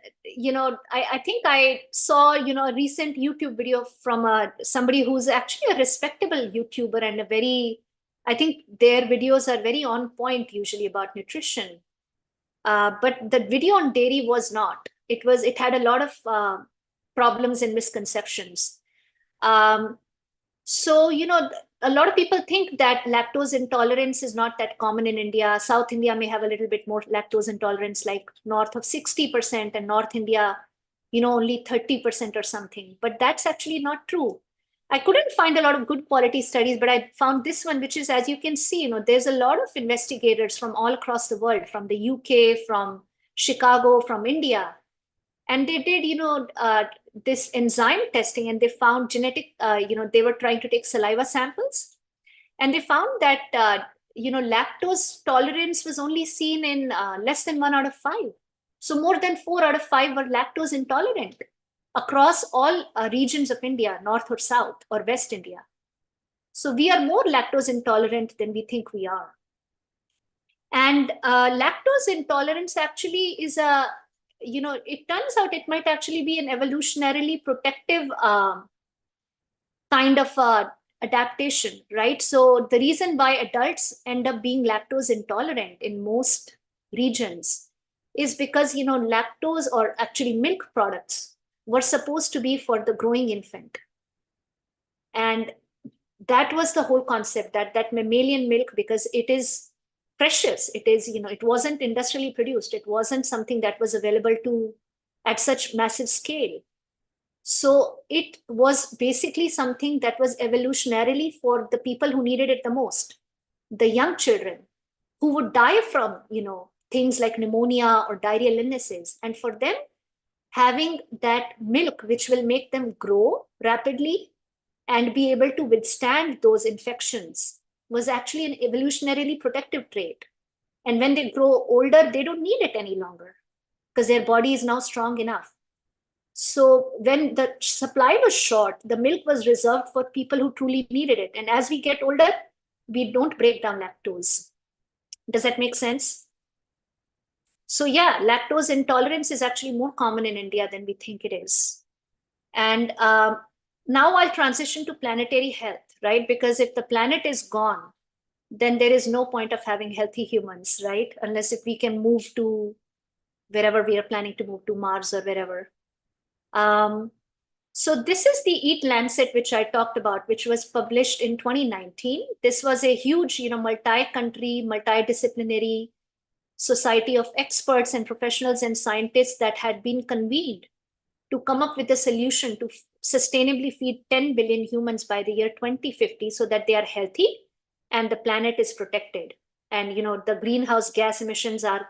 S2: I think I saw, a recent YouTube video from somebody who's actually a respectable YouTuber and I think their videos are very on point usually about nutrition. But the video on dairy was not. It had a lot of problems and misconceptions. So, a lot of people think that lactose intolerance is not that common in India. South India may have a little bit more lactose intolerance, like north of 60%, and North India, only 30% or something. But that's actually not true. I couldn't find a lot of good quality studies, but I found this one, which is, as you can see, there's a lot of investigators from all across the world, from the UK, from Chicago, from India. And they did, this enzyme testing, and they found they were trying to take saliva samples. And they found that, lactose tolerance was only seen in less than 1 out of 5. So more than 4 out of 5 were lactose intolerant across all regions of India, North or South or West India. So we are more lactose intolerant than we think we are. And lactose intolerance actually is it turns out it might actually be an evolutionarily protective kind of adaptation, right? So the reason why adults end up being lactose intolerant in most regions is because, lactose, or actually milk products, were supposed to be for the growing infant. And that was the whole concept, that mammalian milk, because it is precious. It is, it wasn't industrially produced. It wasn't something that was available to at such massive scale. So it was basically something that was evolutionarily for the people who needed it the most, the young children who would die from, things like pneumonia or diarrheal illnesses. And for them, having that milk, which will make them grow rapidly and be able to withstand those infections, was actually an evolutionarily protective trait. And when they grow older, they don't need it any longer because their body is now strong enough. So when the supply was short, the milk was reserved for people who truly needed it. And as we get older, we don't break down lactose. Does that make sense? So yeah, lactose intolerance is actually more common in India than we think it is. And now I'll transition to planetary health, right? Because if the planet is gone, then there is no point of having healthy humans, right? Unless if we can move to wherever we are planning to move to, Mars or wherever. So this is the EAT Lancet, which I talked about, which was published in 2019. This was a huge, multi-country, multidisciplinary society of experts and professionals and scientists that had been convened to come up with a solution to sustainably feed 10 billion humans by the year 2050 so that they are healthy and the planet is protected. And, the greenhouse gas emissions are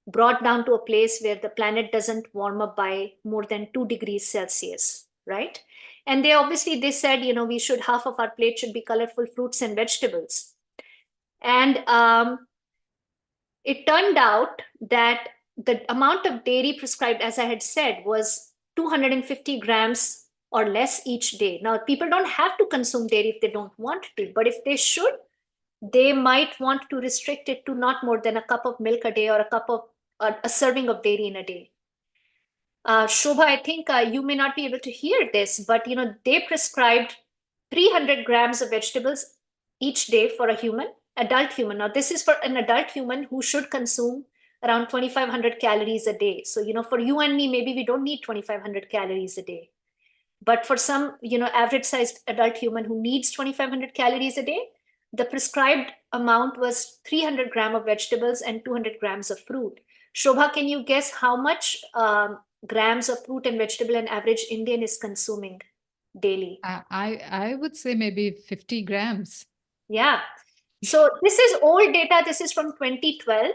S2: brought down to a place where the planet doesn't warm up by more than 2 degrees Celsius, right? And they said, we should, half of our plate should be colorful fruits and vegetables. And it turned out that the amount of dairy prescribed, as I had said, was 250 grams or less each day. Now, people don't have to consume dairy if they don't want to, but if they should, they might want to restrict it to not more than a cup of milk a day or a serving of dairy in a day. Shobha, I think you may not be able to hear this, but they prescribed 300 grams of vegetables each day for a adult human. Now, this is for an adult human who should consume around 2,500 calories a day. So, for you and me, maybe we don't need 2,500 calories a day. But for some, average sized adult human who needs 2,500 calories a day, the prescribed amount was 300 grams of vegetables and 200 grams of fruit. Shobha, can you guess how much grams of fruit and vegetable an average Indian is consuming daily?
S1: I would say maybe 50 grams.
S2: Yeah. So this is old data. This is from 2012.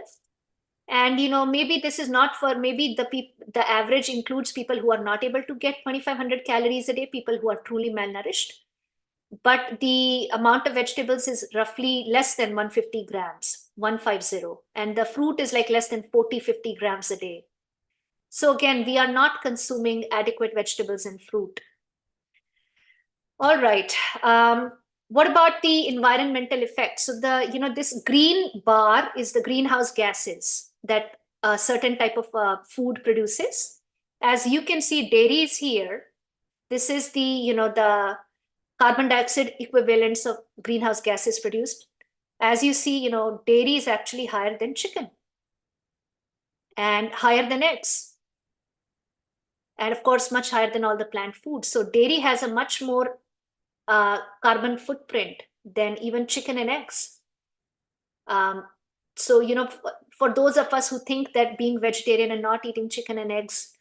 S2: And maybe this is not for, maybe the average includes people who are not able to get 2,500 calories a day, people who are truly malnourished. But the amount of vegetables is roughly less than 150 grams, 150. And the fruit is like less than 40, 50 grams a day. So again, we are not consuming adequate vegetables and fruit. All right. What about the environmental effects? So this green bar is the greenhouse gases that a certain type of food produces. As you can see, dairy is here. This is the carbon dioxide equivalents of greenhouse gases produced. As you see, dairy is actually higher than chicken and higher than eggs. And of course, much higher than all the plant foods. So dairy has a much more carbon footprint than even chicken and eggs. So, for those of us who think that being vegetarian and not eating chicken and eggs,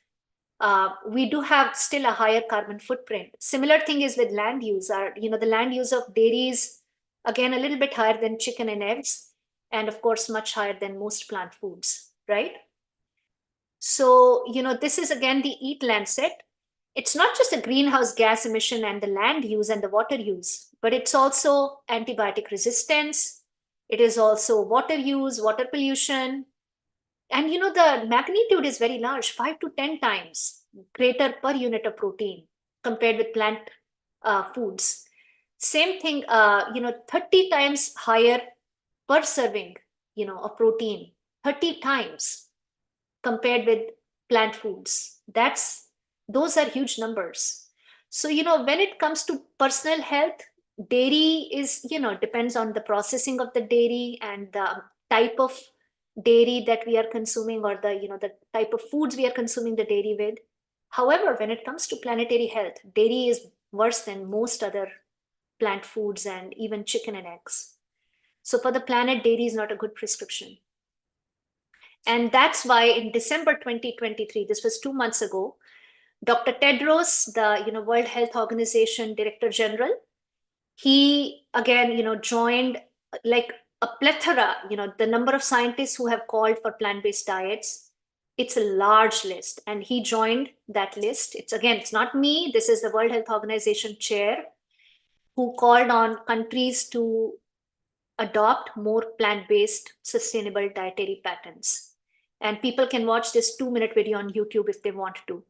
S2: we do have still a higher carbon footprint. Similar thing is with land use. The land use of dairy is, again, a little bit higher than chicken and eggs, and of course, much higher than most plant foods, right? So, this is again the EAT Lancet. It's not just the greenhouse gas emission and the land use and the water use, but it's also antibiotic resistance. It is also water use, water pollution. And the magnitude is very large, 5 to 10 times greater per unit of protein compared with plant foods. Same thing, 30 times higher per serving, of protein, 30 times compared with plant foods. Those are huge numbers. So, when it comes to personal health, dairy is, depends on the processing of the dairy and the type of dairy that we are consuming, or the type of foods we are consuming the dairy with. However, when it comes to planetary health, dairy is worse than most other plant foods and even chicken and eggs. So for the planet, dairy is not a good prescription. And that's why in December 2023, this was 2 months ago, Dr. Tedros, the World Health Organization Director General, he again joined like a plethora, the number of scientists who have called for plant-based diets. It's a large list, and he joined that list. It's not me. This is the World Health Organization chair who called on countries to adopt more plant-based sustainable dietary patterns. And people can watch this 2-minute video on YouTube if they want to.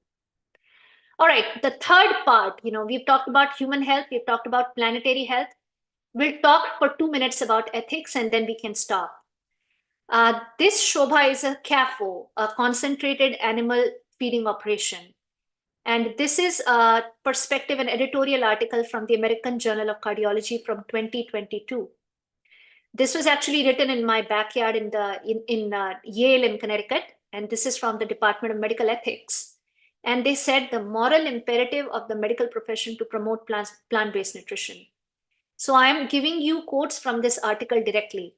S2: All right, the third part, we've talked about human health, we've talked about planetary health. We'll talk for 2 minutes about ethics and then we can stop. This Shobha is a CAFO, a concentrated animal feeding operation. And this is a perspective, an editorial article from the American Journal of Cardiology from 2022. This was actually written in my backyard in Yale in Connecticut, and this is from the Department of Medical Ethics. And they said the moral imperative of the medical profession to promote plant-based nutrition. So I am giving you quotes from this article directly.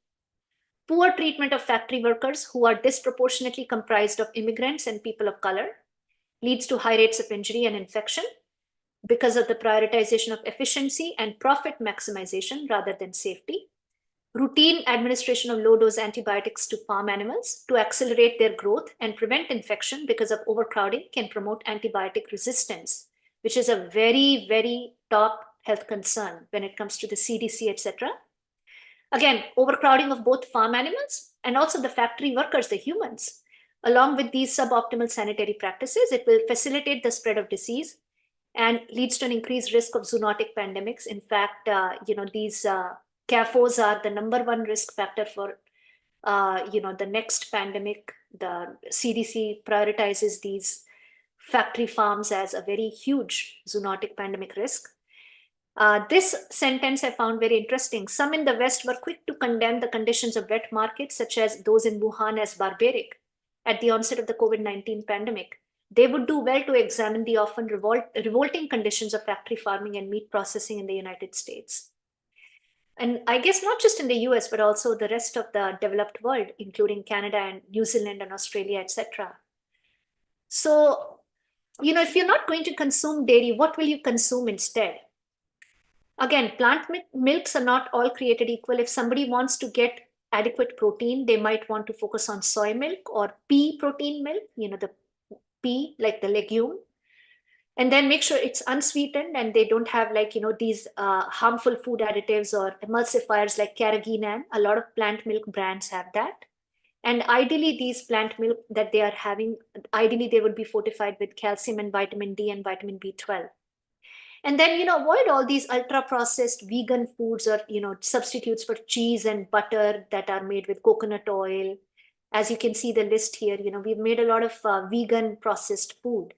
S2: Poor treatment of factory workers, who are disproportionately comprised of immigrants and people of color, leads to high rates of injury and infection because of the prioritization of efficiency and profit maximization rather than safety. Routine administration of low-dose antibiotics to farm animals to accelerate their growth and prevent infection because of overcrowding can promote antibiotic resistance, which is a very, very top health concern when it comes to the CDC, etc. Again, overcrowding of both farm animals and also the factory workers, the humans. Along with these suboptimal sanitary practices, it will facilitate the spread of disease and leads to an increased risk of zoonotic pandemics. In fact, these CAFOs are the number one risk factor for, the next pandemic. The CDC prioritizes these factory farms as a very huge zoonotic pandemic risk. This sentence I found very interesting. Some in the West were quick to condemn the conditions of wet markets, such as those in Wuhan, as barbaric at the onset of the COVID-19 pandemic. They would do well to examine the often revolting conditions of factory farming and meat processing in the United States. And I guess not just in the US, but also the rest of the developed world, including Canada and New Zealand and Australia, etc. So, if you're not going to consume dairy, what will you consume instead? Again, plant milks are not all created equal. If somebody wants to get adequate protein, they might want to focus on soy milk or pea protein milk, the pea, like the legume. And then make sure it's unsweetened and they don't have these harmful food additives or emulsifiers like carrageenan. A lot of plant milk brands have that. And ideally, these plant milk that they are having, ideally they would be fortified with calcium and vitamin D and vitamin B12. And then, avoid all these ultra processed vegan foods or, substitutes for cheese and butter that are made with coconut oil. As you can see the list here, we've made a lot of vegan processed food.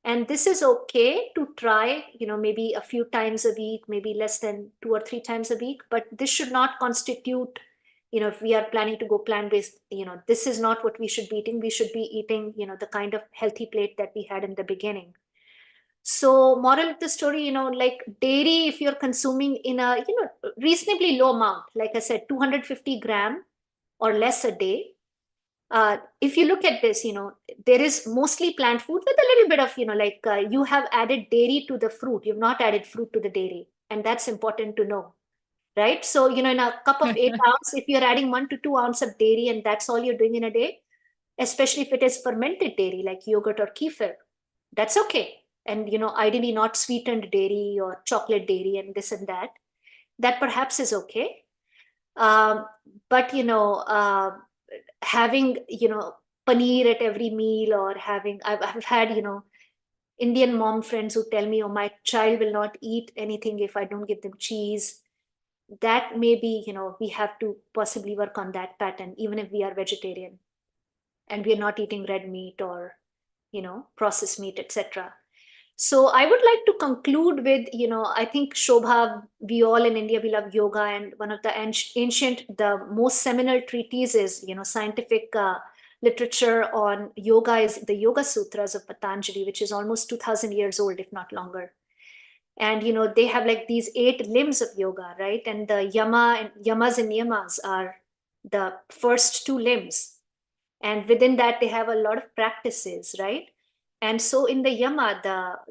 S2: And this is okay to try, maybe a few times a week, maybe less than 2 or 3 times a week, but this should not constitute, if we are planning to go plant-based, this is not what we should be eating. We should be eating, the kind of healthy plate that we had in the beginning. So moral of the story, like dairy, if you're consuming in a, reasonably low amount, like I said, 250 gram or less a day. If you look at this, there is mostly plant food with a little bit of, you have added dairy to the fruit. You've not added fruit to the dairy. And that's important to know, right? So, in a cup of 8 ounce, if you're adding 1 to 2 ounces of dairy and that's all you're doing in a day, especially if it is fermented dairy like yogurt or kefir, that's okay. And, ideally not sweetened dairy or chocolate dairy and this and that perhaps is okay. But, having, paneer at every meal or I've had, Indian mom friends who tell me, oh, my child will not eat anything if I don't give them cheese. That may be, we have to possibly work on that pattern, even if we are vegetarian and we are not eating red meat or, processed meat, etc. So I would like to conclude with, I think Shobha, we all in India, we love yoga, and one of the ancient, the most seminal treatises, scientific literature on yoga is the Yoga Sutras of Patanjali, which is almost 2000 years old, if not longer. And, they have like these 8 limbs of yoga, right? And the yamas and niyamas are the first 2 limbs. And within that, they have a lot of practices, right? And so in the yama,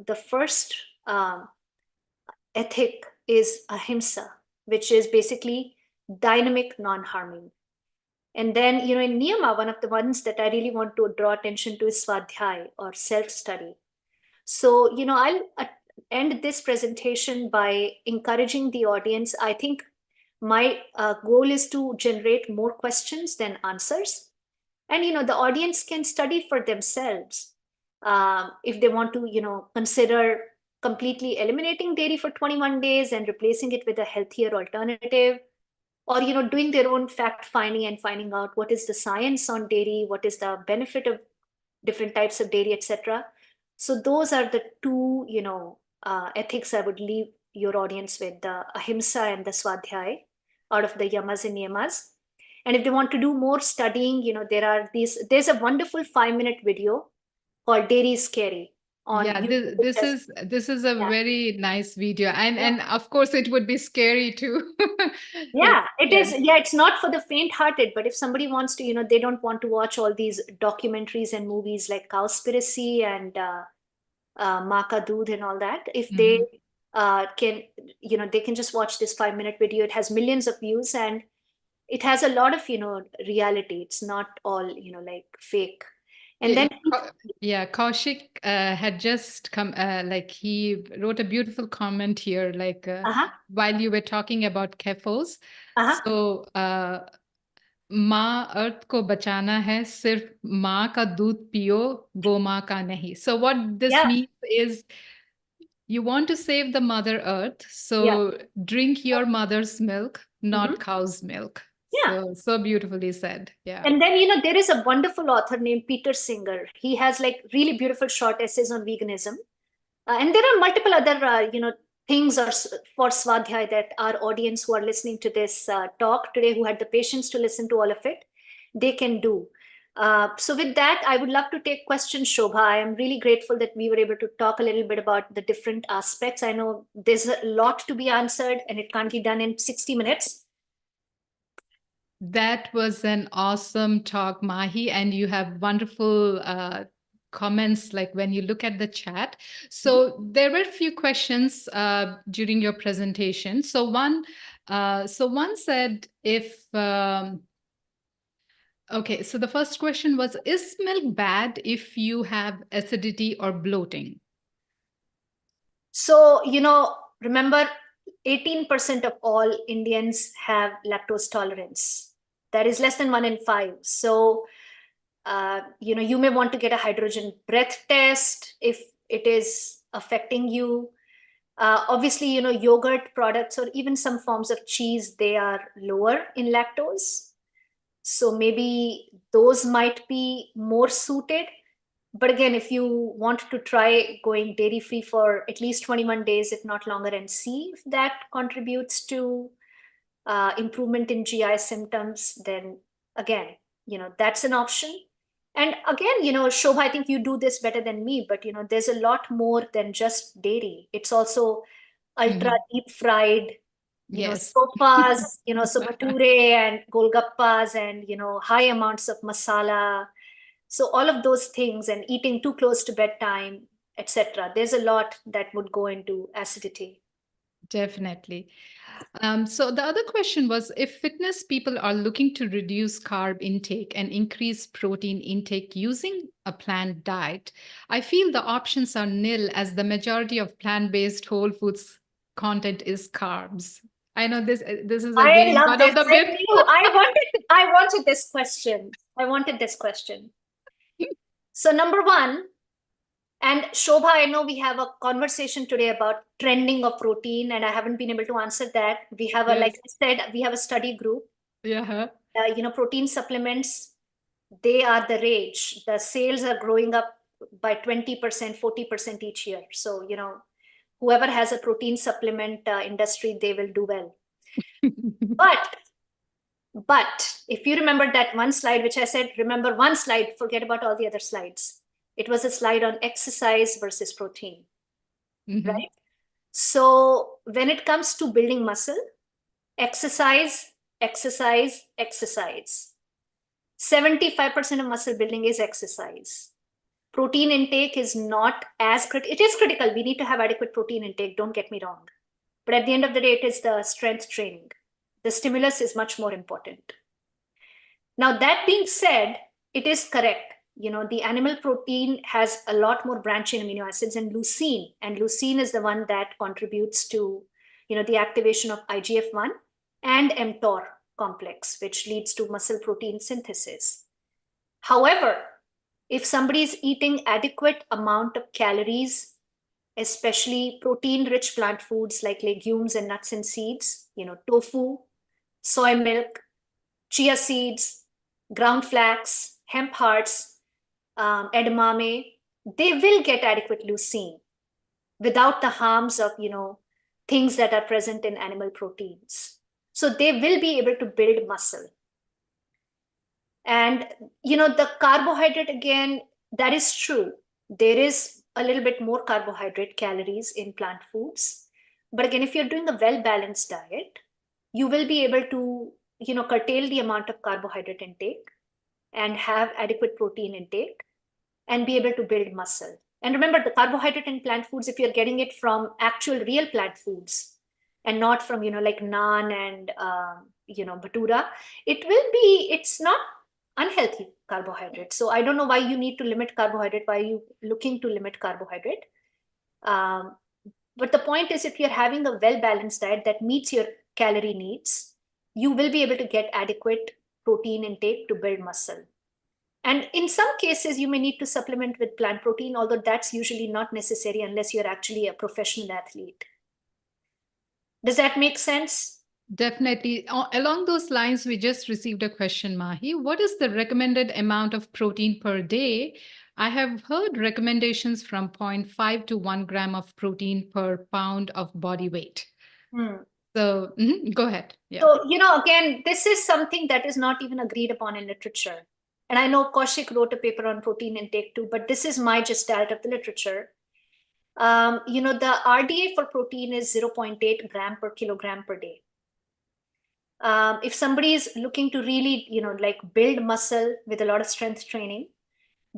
S2: the first ethic is ahimsa, which is basically dynamic non-harming. And then, in niyama, one of the ones that I really want to draw attention to is swadhyay, or self-study. So, I'll end this presentation by encouraging the audience. I think my goal is to generate more questions than answers. And, the audience can study for themselves. If they want to, consider completely eliminating dairy for 21 days and replacing it with a healthier alternative, or, doing their own fact finding and finding out what is the science on dairy, what is the benefit of different types of dairy, etc. So those are the 2, ethics I would leave your audience with: the ahimsa and the swadhyay, out of the yamas and niyamas. And if they want to do more studying, there's a wonderful 5-minute video called Dairy is Scary on
S1: Yeah,
S2: YouTube.
S1: this is a
S2: Yeah.
S1: very nice video, and
S2: Yeah.
S1: and of course it would be scary too.
S2: Yeah, it is.
S1: Yes.
S2: Yeah, it's not for the faint-hearted, but if somebody wants to, they don't want to watch all these documentaries and movies like Cowspiracy and Maa Ka Doodh and all that, if they
S1: Mhm.
S2: can, they can just watch this 5-minute video. It has millions of views, and it has a lot of, reality. It's not all, like fake. And
S1: Yeah,
S2: then,
S1: yeah, Kaushik had just come, like he wrote a beautiful comment here, like
S2: uh-huh,
S1: while you were talking about CAFOs.
S2: uh-huh,
S1: So, माँ अर्थ को बचाना है सिर्फ माँ का दूध पियो गो माँ का नहीं. So what this
S2: yeah,
S1: means is you want to save the mother earth,
S2: yeah,
S1: so drink your mother's milk,
S2: mhm,
S1: not cow's milk.
S2: yeah.
S1: So beautifully said. Yeah.
S2: And then, there is a wonderful author named Peter Singer. He has like really beautiful short essays on veganism. And there are multiple other, things for Swadhyay that our audience who are listening to this talk today, who had the patience to listen to all of it, they can do. So with that, I would love to take questions, Shobha. I am really grateful that we were able to talk a little bit about the different aspects. I know there's a lot to be answered and it can't be done in 60 minutes.
S1: That was an awesome talk, Mahi, and you have wonderful comments like when you look at the chat. So there were a few questions during your presentation. So one said if okay, so the first question was, is milk bad if you have acidity or bloating?
S2: So, remember 18% of all Indians have lactose tolerance. That is less than 1 in 5. So, you may want to get a hydrogen breath test if it is affecting you. Obviously, yogurt products or even some forms of cheese, they are lower in lactose. So maybe those might be more suited. But again, if you want to try going dairy free for at least 21 days, if not longer, and see if that contributes to improvement in GI symptoms, then again, that's an option. And again, Shobha, I think you do this better than me, but there's a lot more than just dairy. It's also ultra
S1: Mhm.
S2: deep fried,
S1: Yes.
S2: sopas, so bhature and golgappas and, high amounts of masala. So all of those things, and eating too close to bedtime, etc. There's a lot that would go into acidity.
S1: Definitely. So the other question was, if fitness people are looking to reduce carb intake and increase protein intake using a plant diet, I feel the options are nil as the majority of plant-based whole foods content is carbs. I know this is
S2: I
S1: again
S2: love
S1: one of
S2: this.
S1: the
S2: I
S1: myths.
S2: knew I wanted this question. I wanted this question. So number one, and Shobha, I know we have a conversation today about trending of protein, and I haven't been able to answer that. We have like
S1: Yes.
S2: I said, we have a study group.
S1: Yeah.
S2: Protein supplements, they are the rage. The sales are growing up by 20%, 40% each year. So, whoever has a protein supplement industry, they will do well. But if you remember that one slide, which I said, remember one slide, forget about all the other slides. It was a slide on exercise versus protein, right? So when it comes to building muscle, exercise, exercise, exercise. 75% of muscle building is exercise. Protein intake is not as critical. It is critical. We need to have adequate protein intake, don't get me wrong. But at the end of the day, it is the strength training. The stimulus is much more important. Now, that being said, it is correct. The animal protein has a lot more branch chain amino acids and leucine is the one that contributes to, the activation of IGF-1 and mTOR complex, which leads to muscle protein synthesis. However, if somebody is eating adequate amount of calories, especially protein-rich plant foods like legumes and nuts and seeds, tofu, soy milk, chia seeds, ground flax, hemp hearts, edamame, they will get adequate leucine without the harms of, things that are present in animal proteins. So they will be able to build muscle. And, the carbohydrate, again, that is true. There is a little bit more carbohydrate calories in plant foods. But again, if you're doing a well-balanced diet, you will be able to, curtail the amount of carbohydrate intake and have adequate protein intake and be able to build muscle. And remember, the carbohydrate in plant foods, if you're getting it from actual real plant foods and not from, like naan and, bhatura, it's not unhealthy carbohydrate. So I don't know why you need to limit carbohydrate. Why are you looking to limit carbohydrate? But the point is, if you're having a well-balanced diet that meets your calorie needs, you will be able to get adequate protein intake to build muscle. And in some cases, you may need to supplement with plant protein, although that's usually not necessary unless you're actually a professional athlete. Does that make sense?
S1: Definitely. Along those lines, we just received a question, Mahi. What is the recommended amount of protein per day? I have heard recommendations from 0.5 to 1 gram of protein per pound of body weight. So go ahead.
S2: Yeah. So, again, this is something that is not even agreed upon in literature. And I know Kaushik wrote a paper on protein intake too, but this is my gestalt of the literature. The RDA for protein is 0.8 gram per kilogram per day. If somebody is looking to really, build muscle with a lot of strength training,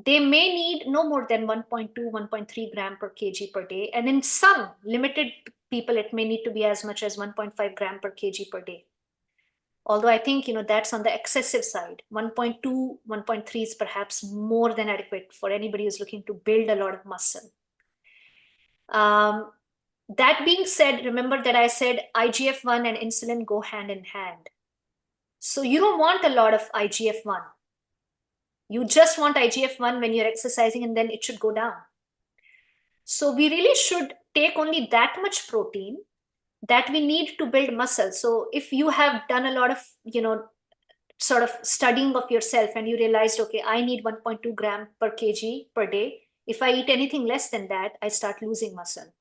S2: they may need no more than 1.2, 1.3 gram per kg per day. And in some limited people, it may need to be as much as 1.5 gram per kg per day. Although I think, that's on the excessive side. 1.2, 1.3 is perhaps more than adequate for anybody who's looking to build a lot of muscle. That being said, remember that I said IGF-1 and insulin go hand in hand. So you don't want a lot of IGF-1. You just want IGF-1 when you're exercising, and then it should go down. So we really should take only that much protein that we need to build muscle. So if you have done a lot of, sort of studying of yourself and you realized, okay, I need 1.2 gram per kg per day. If I eat anything less than that, I start losing muscle.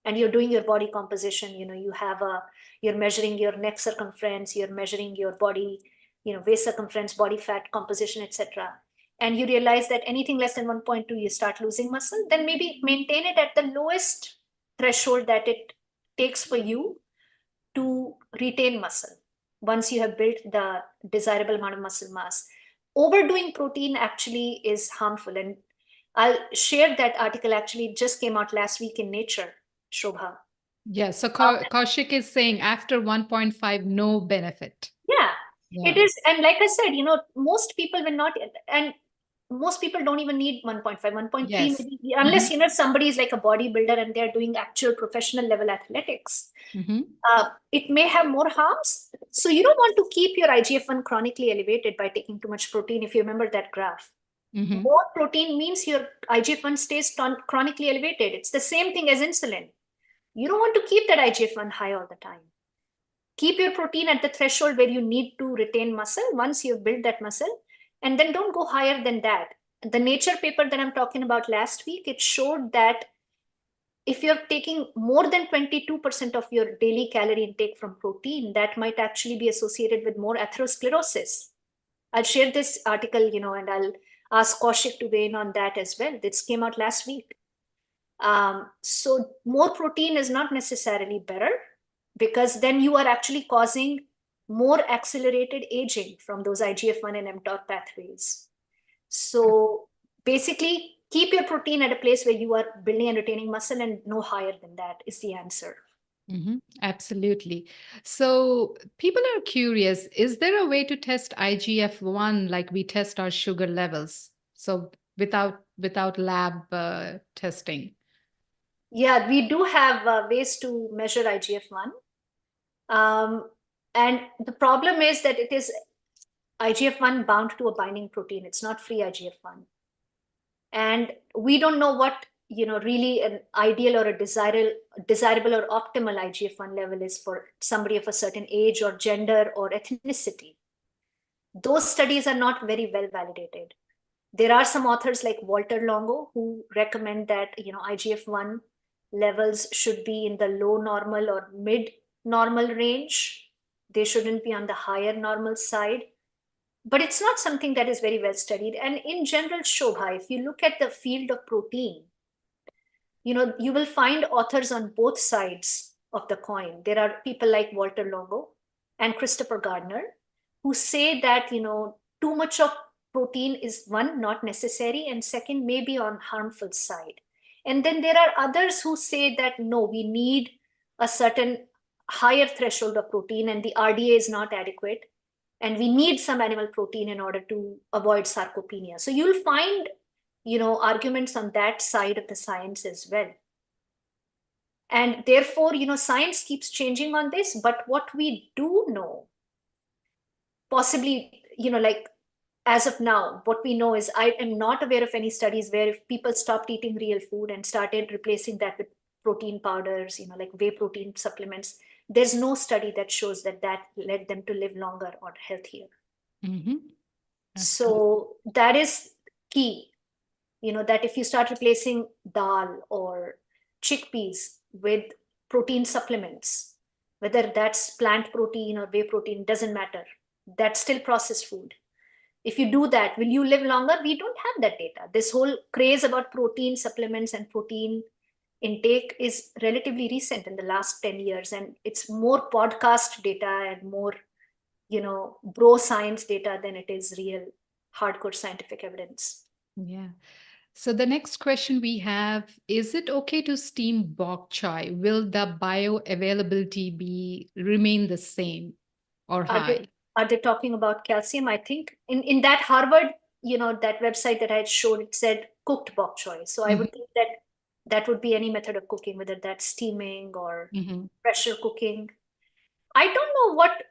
S2: And you're doing your body composition, you're measuring your neck circumference, you're measuring your body, waist circumference, body fat composition, etc. And you realize that anything less than 1.2, you start losing muscle, then maybe maintain it at the lowest threshold that it takes for you to retain muscle once you have built the desirable amount of muscle mass. Overdoing protein actually is harmful. And I'll share that article, actually it just came out last week in Nature, Shobha.
S1: Yeah, so Kaushik is saying after 1.5, no benefit.
S2: Yeah, it is. And like I said, most people will not, and most people don't even need 1.5, 1.3,
S1: Yes.
S2: maybe, unless, somebody is like a bodybuilder and they're doing actual professional level athletics. It may have more harms. So you don't want to keep your IGF-1 chronically elevated by taking too much protein, if you remember that graph. More protein means your IGF-1 stays chronically elevated. It's the same thing as insulin. You don't want to keep that IGF-1 high all the time. Keep your protein at the threshold where you need to retain muscle once you've built that muscle, and then don't go higher than that. the Nature paper that I'm talking about last week, it showed that if you're taking more than 22% of your daily calorie intake from protein, that might actually be associated with more atherosclerosis. I'll share this article, and I'll ask Kaushik to weigh in on that as well. This came out last week. So more protein is not necessarily better, because then you are actually causing more accelerated aging from those IGF-1 and mTOR pathways. So basically, keep your protein at a place where you are building and retaining muscle, and no higher than that is the answer.
S1: Absolutely. So people are curious, is there a way to test IGF-1 like we test our sugar levels? So without lab testing.
S2: Yeah, we do have ways to measure IGF-1. And the problem is that it is IGF-1 bound to a binding protein. It's not free IGF-1. And we don't know what, really an ideal or a desirable or optimal IGF-1 level is for somebody of a certain age or gender or ethnicity. Those studies are not very well validated. There are some authors like Walter Longo who recommend that, IGF-1 levels should be in the low normal or mid normal range. They shouldn't be on the higher normal side. But it's not something that is very well studied. And in general, Shobha, if you look at the field of protein, you will find authors on both sides of the coin. There are people like Walter Longo and Christopher Gardner who say that, too much of protein is, one, not necessary, and second, maybe on harmful side. And then there are others who say that, no, we need a certain higher threshold of protein and the RDA is not adequate. And we need some animal protein in order to avoid sarcopenia. So you'll find, arguments on that side of the science as well. And therefore, science keeps changing on this. But what we do know, possibly, like as of now, what we know is I am not aware of any studies where if people stopped eating real food and started replacing that with protein powders, like whey protein supplements, there's no study that shows that led them to live longer or healthier. So that is key, that if you start replacing dal or chickpeas with protein supplements, whether that's plant protein or whey protein, doesn't matter. That's still processed food. If you do that, will you live longer? We don't have that data. This whole craze about protein supplements and protein intake is relatively recent in the last 10 years. And it's more podcast data and more, bro science data than it is real hardcore scientific evidence.
S1: Yeah. So the next question we have, is it okay to steam bok choy? Will the bioavailability remain the same or high?
S2: Are they talking about calcium? I think in that Harvard, that website that I had showed, it said cooked bok choy. So I would think that would be any method of cooking, whether that's steaming or pressure cooking. I don't know what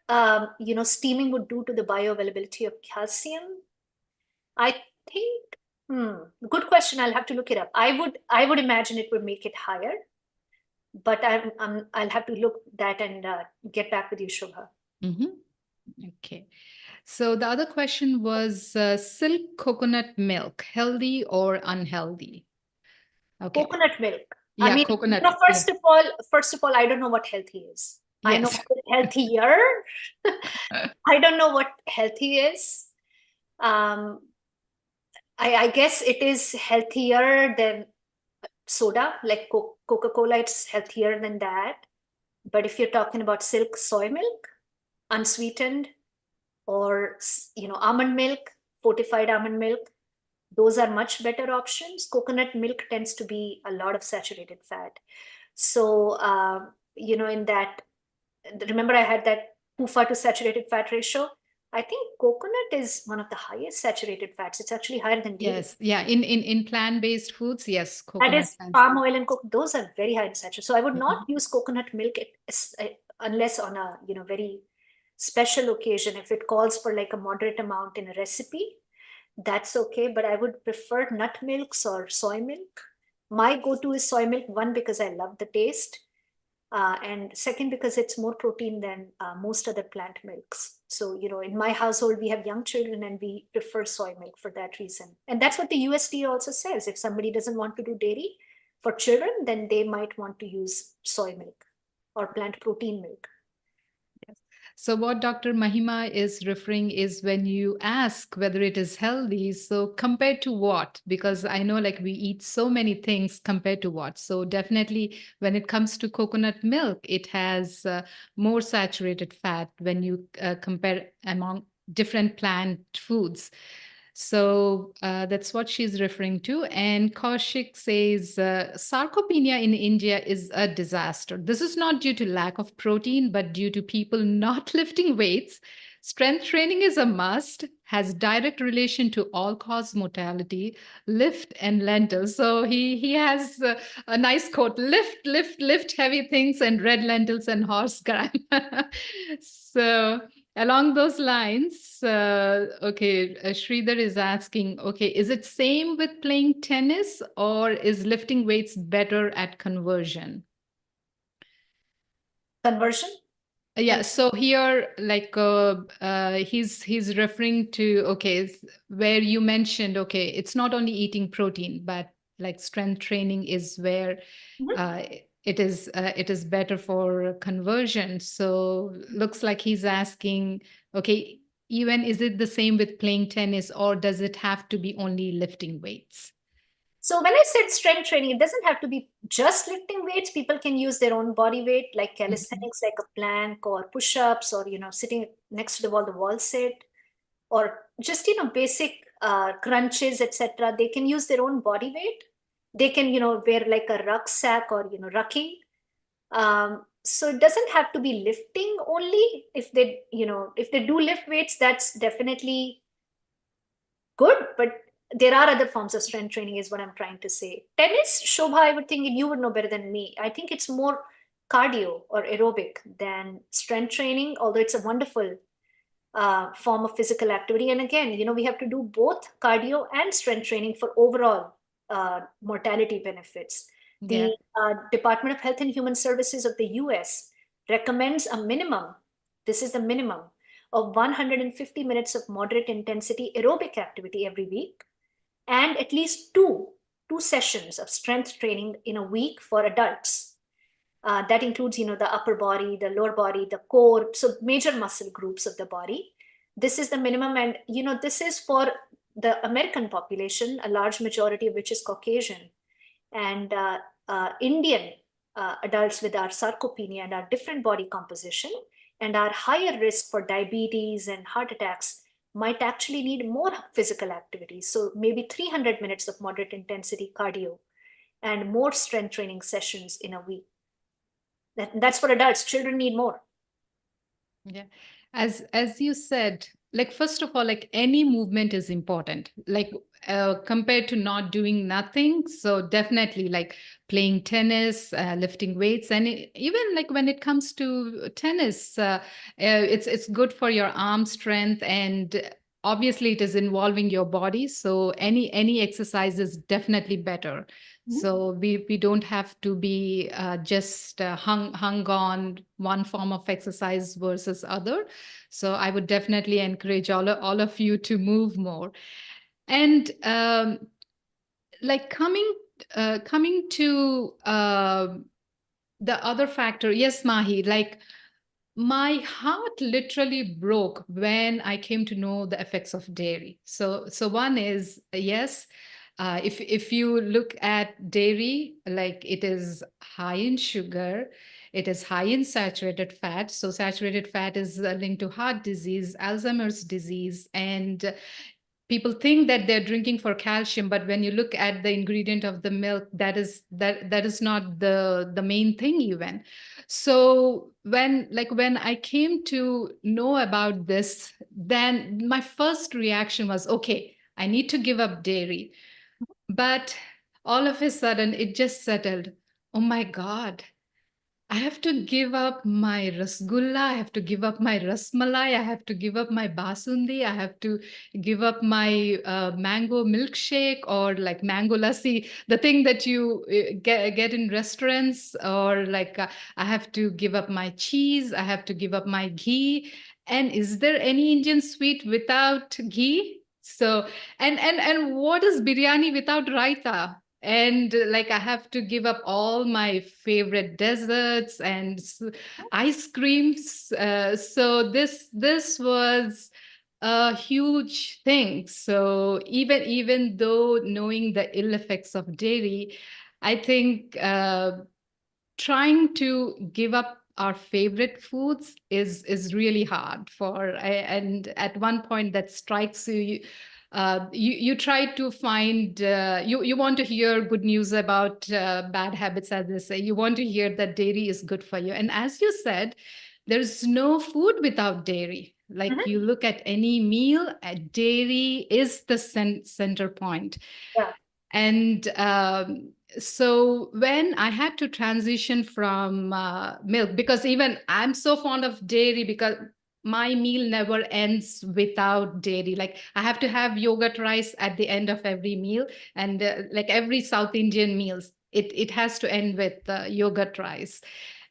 S2: steaming would do to the bioavailability of calcium. I think, good question. I'll have to look it up. I would imagine it would make it higher, but I'll have to look that and get back with you, Shobha.
S1: Okay. So the other question was silk coconut milk, healthy or unhealthy? Okay.
S2: Coconut milk.
S1: Yeah,
S2: I mean,
S1: coconut.
S2: first of all, I don't know what healthy is. I know
S1: Yes.
S2: healthier. I don't know what healthy is. I guess it is healthier than soda, like Coca-Cola, it's healthier than that. But if you're talking about silk soy milk, unsweetened, or almond milk, fortified almond milk, those are much better options. Coconut milk tends to be a lot of saturated fat. So, in that, remember I had that PUFA to saturated fat ratio. I think coconut is one of the highest saturated fats. It's actually higher than dairy.
S1: Yes. Yeah. In plant-based foods, yes,
S2: That
S1: coconut.
S2: is palm oil and coconut. Those are very high in saturated. So I would not use coconut milk unless on a very special occasion. If it calls for like a moderate amount in a recipe, that's okay. But I would prefer nut milks or soy milk. My go-to is soy milk, one, because I love the taste. And second, because it's more protein than most other plant milks. So, in my household, we have young children and we prefer soy milk for that reason. And that's what the USDA also says. If somebody doesn't want to do dairy for children, then they might want to use soy milk or plant protein milk.
S1: So what Dr. Mahima is referring is when you ask whether it is healthy, so compared to what? Because I know like we eat so many things compared to what. So definitely when it comes to coconut milk, it has more saturated fat when you compare among different plant foods. So that's what she's referring to. And Kaushik says sarcopenia in India is a disaster. This is not due to lack of protein, but due to people not lifting weights. Strength training is a must, has direct relation to all cause mortality, lift and lentils. So he has a nice quote: lift heavy things and red lentils and horse gram. So along those lines, okay, Sridhar is asking, okay, is it same with playing tennis or is lifting weights better at conversion?
S2: Conversion?
S1: Yeah, so here, like, he's referring to, okay, where you mentioned, okay, it's not only eating protein, but like strength training is where
S2: Mhm.
S1: uh, it is better for conversion. So looks like he's asking, okay, even is it the same with playing tennis, or does it have to be only lifting weights?
S2: So when I said strength training, it doesn't have to be just lifting weights. People can use their own body weight, like
S1: Mhm.
S2: calisthenics, like a plank or push-ups, or sitting next to the wall sit, or just basic crunches, etc. They can use their own body weight. They can wear like a rucksack or rucking. So it doesn't have to be lifting only. If they do lift weights, that's definitely good, but there are other forms of strength training, is what I'm trying to say. Tennis, Shobha, I would think you would know better than me. I think it's more cardio or aerobic than strength training, although it's a wonderful form of physical activity. And again, we have to do both cardio and strength training for overall mortality benefits.
S1: Yeah.
S2: The Department of Health and Human Services of the US recommends a minimum, this is the minimum, of 150 minutes of moderate intensity aerobic activity every week, and at least two sessions of strength training in a week for adults. That includes, the upper body, the lower body, the core, so major muscle groups of the body. This is the minimum, and this is for the American population, a large majority of which is Caucasian, and Indian adults with our sarcopenia and our different body composition and our higher risk for diabetes and heart attacks might actually need more physical activity. So maybe 300 minutes of moderate intensity cardio and more strength training sessions in a week. That's for adults. Children need more.
S1: Yeah. As you said, like first of all, like any movement is important. Like compared to not doing nothing. So definitely like playing tennis, lifting weights, and even like when it comes to tennis, it's good for your arm strength, and obviously it is involving your body. So any exercise is definitely better.
S2: Mhm.
S1: So we don't have to be just hung on one form of exercise versus other. So I would definitely encourage all of you to move more. And like coming to the other factor, yes, Mahi, like my heart literally broke when I came to know the effects of dairy. So one is yes, if you look at dairy, like it is high in sugar, it is high in saturated fat. So saturated fat is linked to heart disease, Alzheimer's disease, and people think that they're drinking for calcium, but when you look at the ingredient of the milk, that is not the main thing even. So when I came to know about this, then my first reaction was, okay, I need to give up dairy. But all of a sudden it just settled. Oh my God, I have to give up my rasgulla. I have to give up my rasmalai. I have to give up my basundi. I have to give up my mango milkshake or like mango lassi, the thing that you get in restaurants, or like I have to give up my cheese. I have to give up my ghee. And is there any Indian sweet without ghee? So, and what is biryani without raita? And like I have to give up all my favorite desserts and ice creams. So this was a huge thing. So even though knowing the ill effects of dairy, I think trying to give up our favorite foods is really hard and at one point that strikes you. You try to find you want to hear good news about bad habits, as they say. You want to hear that dairy is good for you, and as you said, there's no food without dairy. Like you look at any meal, dairy is the center point.
S2: Yeah.
S1: And so when I had to transition from milk, because even I'm so fond of dairy, because my meal never ends without dairy. Like I have to have yogurt rice at the end of every meal, and like every South Indian meals, it has to end with yogurt rice.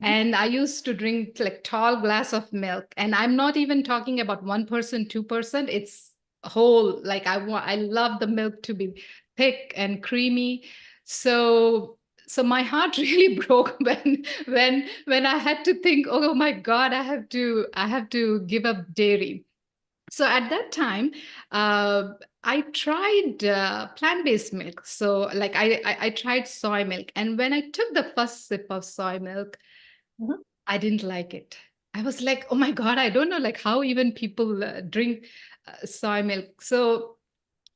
S1: And I used to drink like tall glass of milk, and I'm not even talking about 1%, 2%. It's whole. Like I love the milk to be thick and creamy. So my heart really broke when I had to think, oh my God, I have to give up dairy. So at that time, I tried plant-based milk. So like I tried soy milk, and when I took the first sip of soy milk,
S2: Mhm.
S1: I didn't like it. I was like, oh my God, I don't know like how even people drink soy milk. So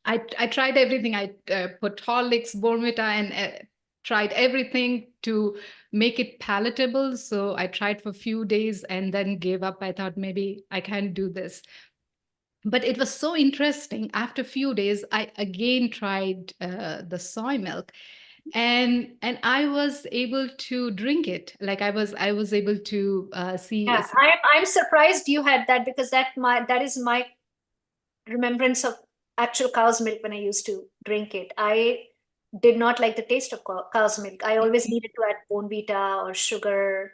S1: I tried everything. I put Horlicks, Bormita, and tried everything to make it palatable. So I tried for a few days and then gave up. I thought maybe I can't do this. But it was so interesting. After a few days, I again tried the soy milk, and I was able to drink it. Like I was able to see.
S2: Yeah, I'm surprised you had that, because that is my remembrance of actual cow's milk when I used to drink it. I did not like the taste of cow's milk. I always needed to add bonvita or sugar.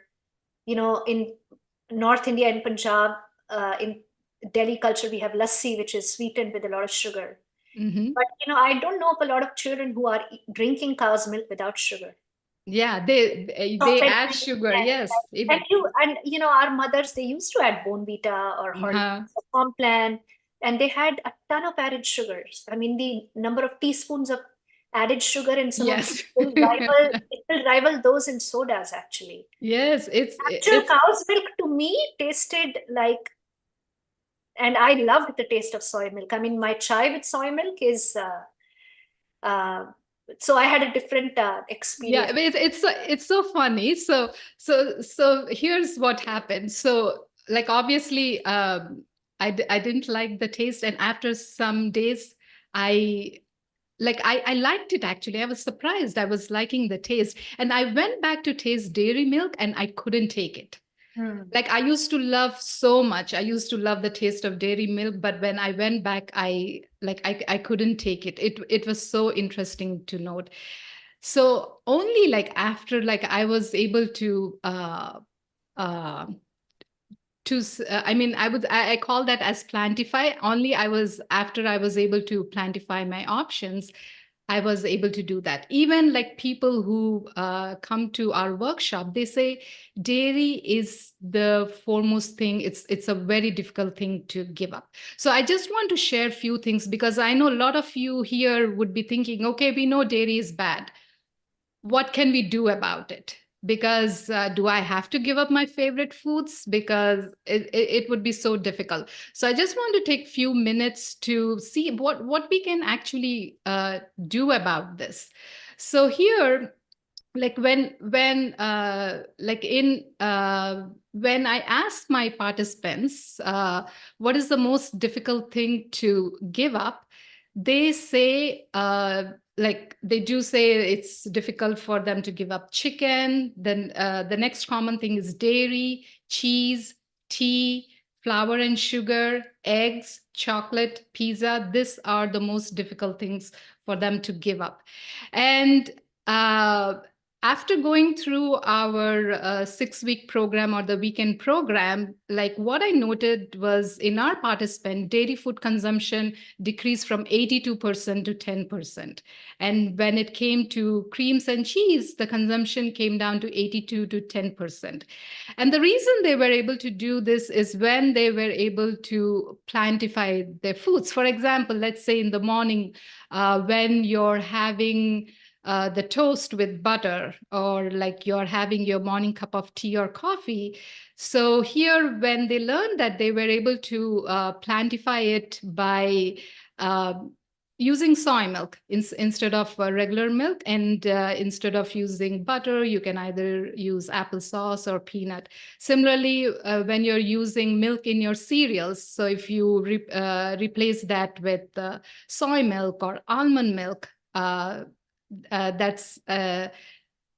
S2: In North India, in Punjab, in Delhi culture, we have lassi, which is sweetened with a lot of sugar.
S1: Mhm.
S2: But I don't know of a lot of children who are drinking cow's milk without sugar.
S1: Yeah, they
S2: Chocolate
S1: add
S2: milk,
S1: sugar.
S2: yes,
S1: Yes,
S2: yes. And our mothers, they used to add bonvita or
S1: uh,
S2: Horlicks or Complan, and they had a ton of added sugars. I mean, the number of teaspoons of added sugar in some of these
S1: yes,
S2: will rival those in sodas, actually.
S1: yes.
S2: Actual
S1: It's
S2: cow's milk to me tasted like, and I loved the taste of soy milk. I mean, my chai with soy milk is, uh, so I had a different
S1: yeah.
S2: experience.
S1: It's so funny. So here's what happened. So like obviously, I didn't like the taste, and after some days, I I liked it actually. I was surprised. I was liking the taste, and I went back to taste dairy milk, and I couldn't take it.
S2: Hmm.
S1: Like I used to love so much. I used to love the taste of dairy milk, but when I went back, I couldn't take it. It was so interesting to note. So only like after like I was able uh I mean I call that as plantify. Only I was after I was able to plantify my options, I was able to do that. Even like people who come to our workshop, they say dairy is the foremost thing. It's a very difficult thing to give up. So I just want to share a few things, because I know a lot of you here would be thinking, okay, we know dairy is bad. What can we do about it? Because do I have to give up my favorite foods? Because it would be so difficult. So I just want to take a few minutes to see what we can actually do about this. So here, like when I ask my participants what is the most difficult thing to give up, they say like they do say it's difficult for them to give up chicken. Then the next common thing is dairy, cheese, tea, flour and sugar, eggs, chocolate, pizza. These are the most difficult things for them to give up. And uh, after going through our 6-week program or the weekend program, like what I noted was in our participant, dairy food consumption decreased from 82% to 10%. And when it came to creams and cheese, the consumption came down to 82 to 10%. And the reason they were able to do this is when they were able to plantify their foods. For example, let's say in the morning, when you're having the toast with butter, or like you're having your morning cup of tea or coffee. So here, when they learned that, they were able to plantify it by uh, using soy milk instead of regular milk, and instead of using butter, you can either use applesauce or peanut. Similarly, when you're using milk in your cereals, so if you replace that with soy milk or almond milk, that's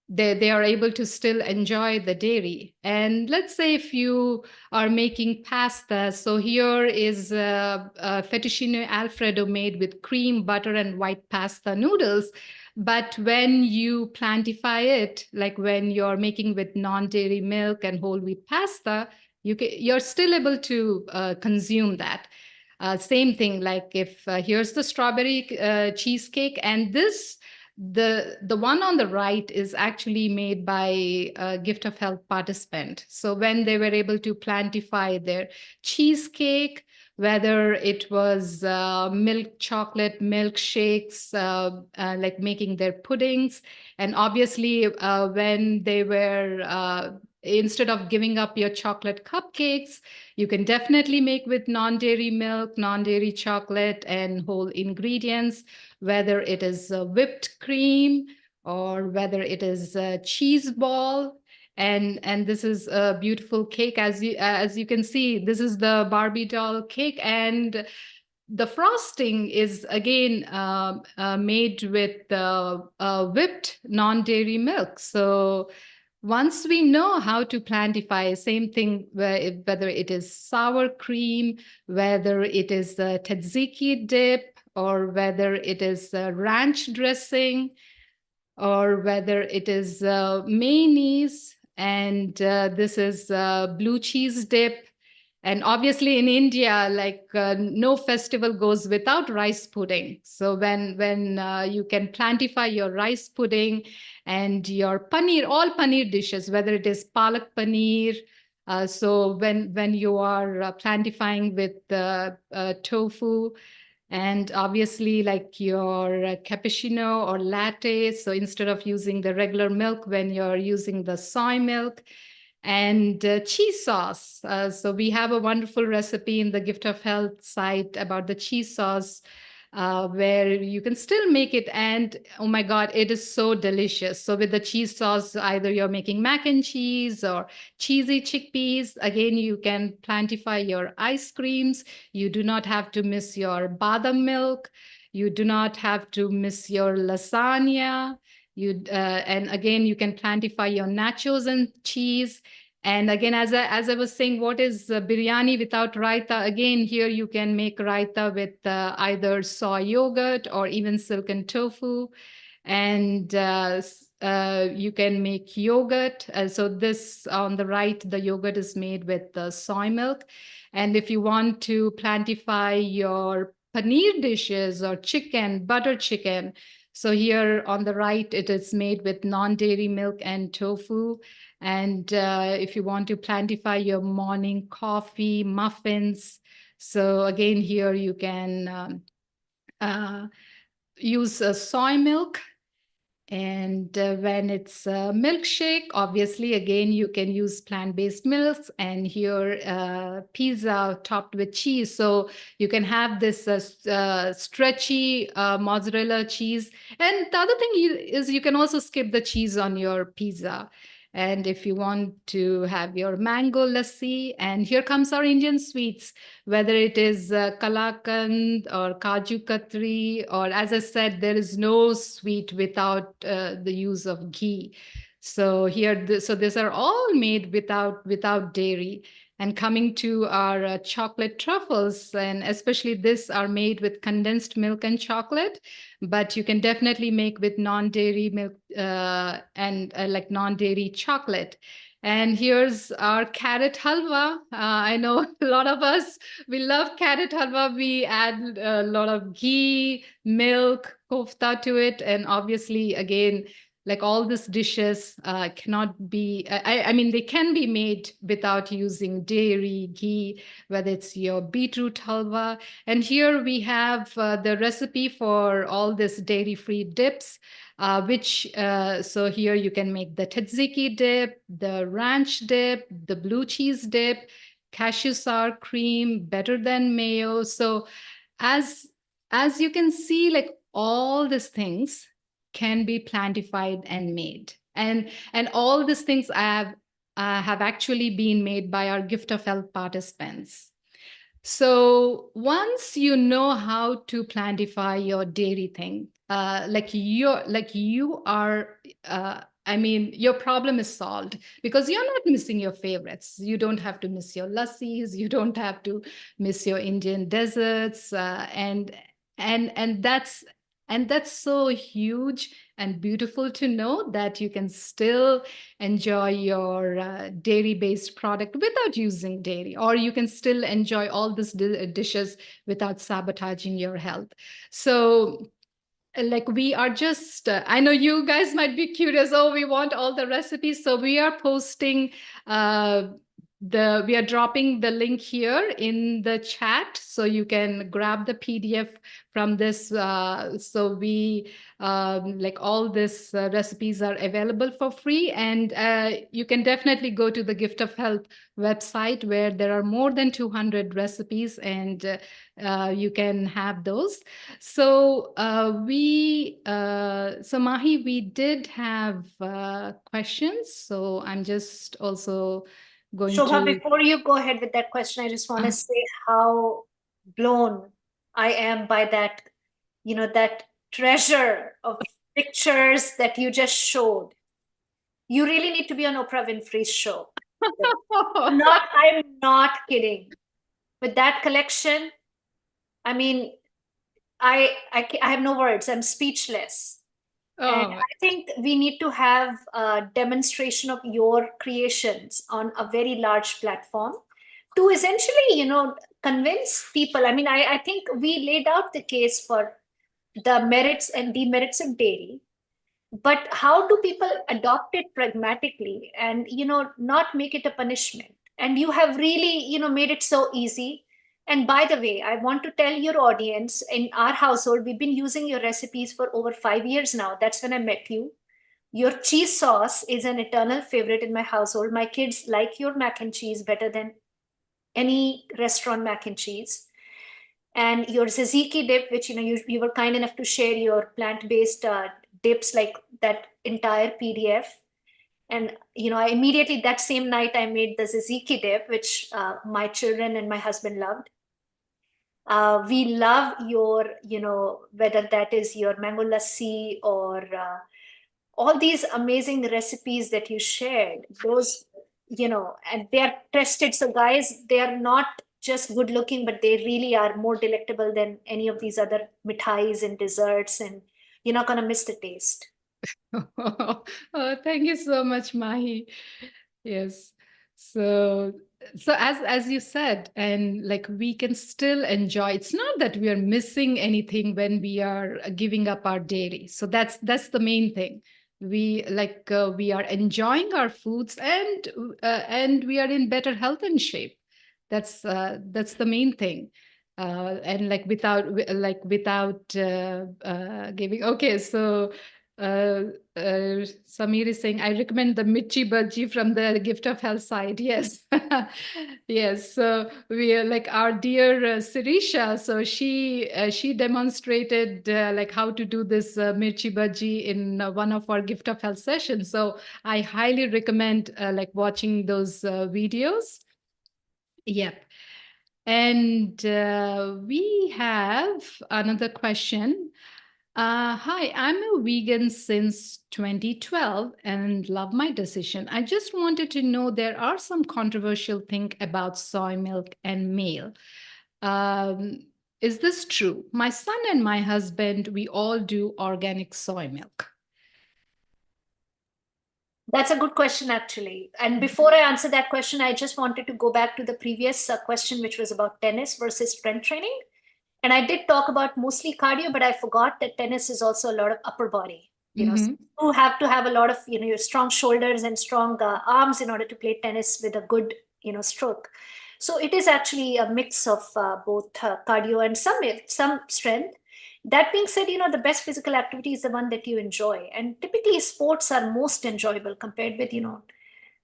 S1: they are able to still enjoy the dairy. And let's say if you are making pasta, so here is a fettuccine alfredo made with cream, butter, and white pasta noodles. But when you plantify it, like when you're making with non-dairy milk and whole wheat pasta, you're still able to consume that. Same thing, like if here's the strawberry cheesecake, and this the one on the right is actually made by a Gift of Health participant. So when they were able to plantify their cheesecake, whether it was milk chocolate milkshakes, like making their puddings, and obviously when they were instead of giving up your chocolate cupcakes, you can definitely make with non-dairy milk, non-dairy chocolate, and whole ingredients, whether it is whipped cream or whether it is a cheese ball. And this is a beautiful cake. As you can see, this is the Barbie doll cake, and the frosting is again made with whipped non-dairy milk. So once we know how to plantify, same thing, whether it is sour cream, whether it is a tzatziki dip, or whether it is ranch dressing, or whether it is mayonnaise, and this is blue cheese dip. And obviously in India, like no festival goes without rice pudding. So when you can plantify your rice pudding and your paneer, all paneer dishes, whether it is palak paneer. So when you are plantifying with tofu, and obviously like your cappuccino or latte. So instead of using the regular milk, when you're using the soy milk, and cheese sauce. So we have a wonderful recipe in the Gift of Health site about the cheese sauce, where you can still make it. And oh my God, it is so delicious. So with the cheese sauce, either you're making mac and cheese or cheesy chickpeas. Again, you can plantify your ice creams. You do not have to miss your badam milk. You do not have to miss your lasagna. And again, you can plantify your nachos and cheese. And again, as I was saying, what is biryani without raita? Again, here you can make raita with either soy yogurt or even silken tofu. And you can make yogurt. So this on the right, the yogurt is made with soy milk. And if you want to plantify your paneer dishes or chicken, butter chicken, so here on the right, it is made with non-dairy milk and tofu. And if you want to plantify your morning coffee, muffins, so again, here you can use soy milk. And when it's a milkshake, obviously, again, you can use plant-based milks. And here, pizza topped with cheese. So you can have this stretchy mozzarella cheese. And the other thing is you can also skip the cheese on your pizza. And if you want to have your mango lassi, and here comes our Indian sweets, whether it is kalakand or kaju katri, or as I said, there is no sweet without the use of ghee. So here, so these are all made without dairy. And coming to our chocolate truffles, and especially this are made with condensed milk and chocolate, but you can definitely make with non-dairy milk and like non-dairy chocolate. And here's our carrot halwa. I know a lot of us, we love carrot halwa. We add a lot of ghee, milk, kofta to it. And obviously, again, like all these dishes cannot be, I mean, they can be made without using dairy, ghee, whether it's your beetroot halwa. And here we have the recipe for all this dairy-free dips, so here you can make the tzatziki dip, the ranch dip, the blue cheese dip, cashew sour cream, better than mayo. So as as you can see, like all these things can be plantified and made, and all these things have actually been made by our Gift of Health participants. So once you know how to plantify your dairy thing, you are, I mean, your problem is solved because you're not missing your favorites. You don't have to miss your lassis. You don't have to miss your Indian desserts, and that's so huge and beautiful to know that you can still enjoy your dairy-based product without using dairy, or you can still enjoy all these dishes without sabotaging your health. So like we are just I know you guys might be curious, oh, we want all the recipes, so we are posting uh, we are dropping the link here in the chat so you can grab the PDF from this. So we like all these recipes are available for free, and you can definitely go to the Gift of Health website where there are more than 200 recipes, and you can have those. So so Mahi, we did have questions, so I'm just also going
S2: Shobha,
S1: to.
S2: before you go ahead with that question, I just want to say how blown I am by that, that treasure of pictures that you just showed. You really need to be on Oprah Winfrey's show. I'm not kidding. With that collection, I mean, I have no words. I'm speechless. And
S1: Oh,
S2: I think we need to have a demonstration of your creations on a very large platform to essentially, convince people. I mean, I think we laid out the case for the merits and demerits of dairy, but how do people adopt it pragmatically and, not make it a punishment? And you have really, made it so easy. And by the way, I want to tell your audience, in our household, we've been using your recipes for over 5 years now. That's when I met you. Your cheese sauce is an eternal favorite in my household. My kids like your mac and cheese better than any restaurant mac and cheese. And your tzatziki dip, which you were kind enough to share your plant-based dips, like that entire PDF. And I immediately that same night I made the tzatziki dip, which my children and my husband loved. We love your, whether that is your mango lassi or all these amazing recipes that you shared. Those, and they are tested. So guys, they are not just good looking, but they really are more delectable than any of these other mithais and desserts. And you're not going to miss the taste.
S1: oh, thank you so much, Mahi. Yes. So as you said, and like we can still enjoy. It's not that we are missing anything when we are giving up our dairy. So that's the main thing. We are enjoying our foods, and we are in better health and shape. That's the main thing. And like without giving. Okay, so Samir is saying, I recommend the Mirchi Bhaji from the Gift of Health side. Yes. Yes. So we are like our dear Sirisha. So she demonstrated like how to do this Mirchi Bhaji in one of our Gift of Health sessions. So I highly recommend like watching those videos. Yep. And we have another question. Hi, I'm a vegan since 2012 and love my decision. I just wanted to know there are some controversial things about soy milk and meal. Um, is this true? My son and my husband, we all do organic soy milk.
S2: That's a good question, actually. And before I answer that question, I just wanted to go back to the previous question, which was about tennis versus strength training. And I did talk about mostly cardio, but I forgot that tennis is also a lot of upper body. So
S1: Mm-hmm.
S2: you have to have a lot of, your strong shoulders and strong arms in order to play tennis with a good, stroke. So it is actually a mix of both cardio and some strength. That being said, the best physical activity is the one that you enjoy. And typically sports are most enjoyable compared with,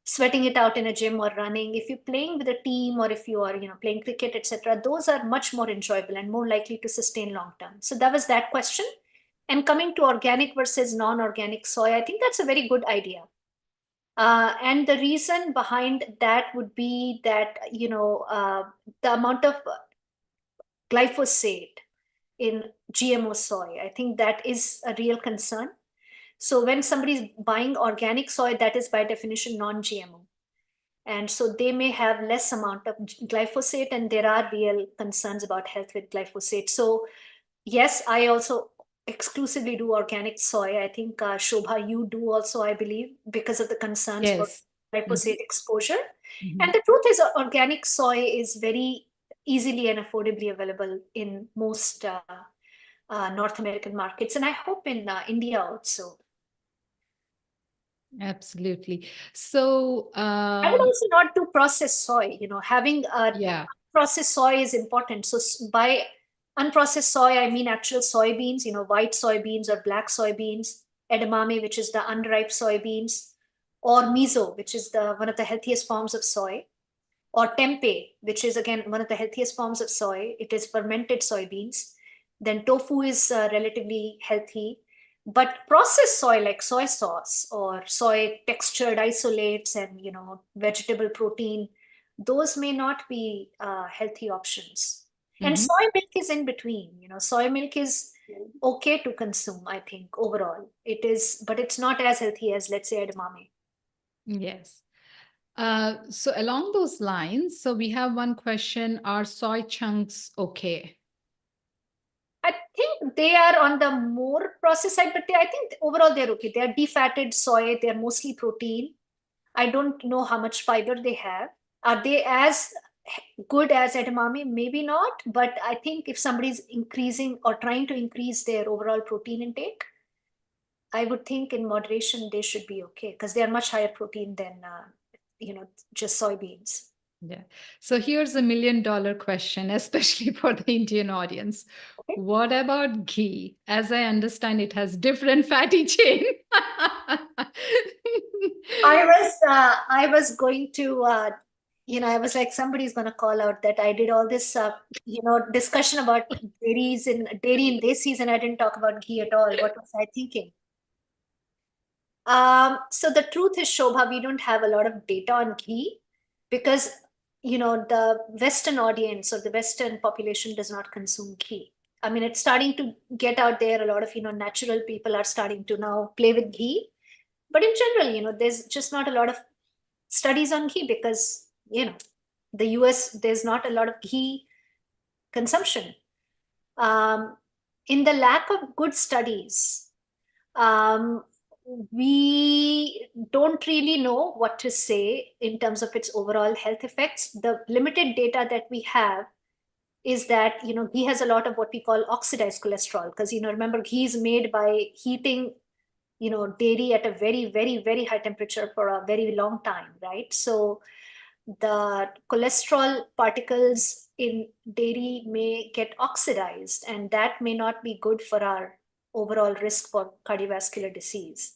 S2: sweating it out in a gym or running. If you're playing with a team or if you are, playing cricket, etc., those are much more enjoyable and more likely to sustain long term. So that was that question. And coming to organic versus non-organic soy, I think that's a very good idea. And the reason behind that would be that, the amount of glyphosate in GMO soy, I think that is a real concern. So when somebody is buying organic soy, that is by definition non-GMO. And so they may have less amount of glyphosate, and there are real concerns about health with glyphosate. So yes, I also exclusively do organic soy. I think Shobha, you do also, I believe, because of the concerns for
S1: Yes.
S2: glyphosate exposure.
S1: Mm-hmm.
S2: And the truth is, organic soy is very easily and affordably available in most North American markets, and I hope in India also.
S1: Absolutely. So,
S2: I would also not do processed soy. Having a
S1: yeah.
S2: processed soy is important. So by unprocessed soy, I mean actual soybeans, white soybeans or black soybeans, edamame, which is the unripe soybeans, or miso, which is the one of the healthiest forms of soy, or tempeh, which is again one of the healthiest forms of soy. It is fermented soybeans. Then tofu is relatively healthy. But processed soy like soy sauce or soy textured isolates and vegetable protein, those may not be healthy options. And
S1: Mm-hmm.
S2: soy milk is in between. Soy milk is okay to consume, I think, overall. It is, but it's not as healthy as, let's say, edamame.
S1: Yes. So along those lines, so we have one question, are soy chunks okay?
S2: I think they are on the more processed side, but I think overall they're okay. They are defatted soy. They are mostly protein. I don't know how much fiber they have. Are they as good as edamame? Maybe not. But I think if somebody's increasing or trying to increase their overall protein intake, I would think in moderation they should be okay because they are much higher protein than just soybeans.
S1: Yeah. So here's $1 million question, especially for the Indian audience.
S2: Okay.
S1: What about ghee? As I understand, it has different fatty chain.
S2: I was going to I was like, somebody's going to call out that I did all this discussion about dairy in desis, and I didn't talk about ghee at all. What was I thinking? So the truth is, Shobha, we don't have a lot of data on ghee because the Western audience or the Western population does not consume ghee. I mean, it's starting to get out there. A lot of natural people are starting to now play with ghee, but in general, there's just not a lot of studies on ghee because the US, there's not a lot of ghee consumption. Um, in the lack of good studies, um, we don't really know what to say in terms of its overall health effects. The limited data that we have is that ghee has a lot of what we call oxidized cholesterol because remember, ghee is made by heating dairy at a very, very, very high temperature for a very long time, right? So the cholesterol particles in dairy may get oxidized, and that may not be good for our overall risk for cardiovascular disease.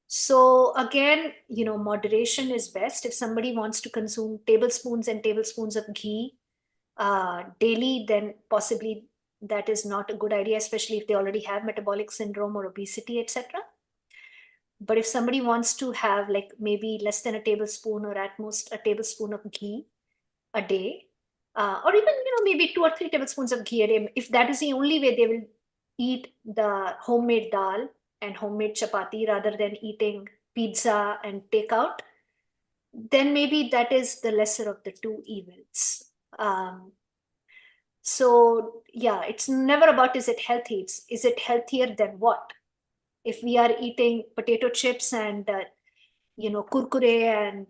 S2: So again, moderation is best. If somebody wants to consume tablespoons and tablespoons of ghee daily, then possibly that is not a good idea, especially if they already have metabolic syndrome or obesity, etc. But if somebody wants to have like maybe less than a tablespoon or at most a tablespoon of ghee a day, or even maybe 2 or 3 tablespoons of ghee a day, if that is the only way they will eat the homemade dal and homemade chapati rather than eating pizza and takeout, then maybe that is the lesser of the two evils. So yeah, it's never about is it healthy, it's is it healthier than what? If we are eating potato chips and kurkure and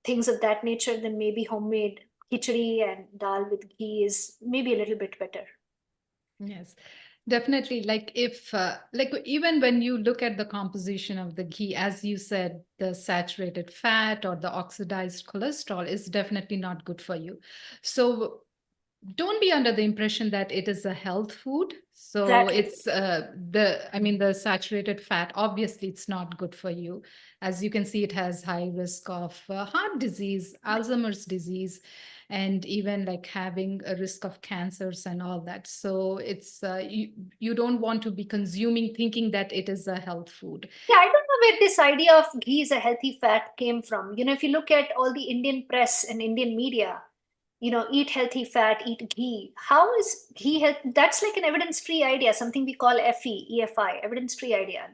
S2: things of that nature, then maybe homemade khichdi and dal with ghee is maybe a little bit better.
S1: Yes, definitely. Like if, like even when you look at the composition of the ghee, as you said, the saturated fat or the oxidized cholesterol is definitely not good for you. So don't be under the impression that it is a health food. So
S2: Exactly.
S1: it's the saturated fat, obviously it's not good for you. As you can see, it has high risk of heart disease, Alzheimer's disease, and even like having a risk of cancers and all that. So it's you don't want to be consuming thinking that it is a health food.
S2: Yeah, I don't know where this idea of ghee is a healthy fat came from. If you look at all the Indian press and Indian media, eat healthy fat, eat ghee. How is ghee health? That's like an evidence-free idea, something we call EFI, evidence-free idea.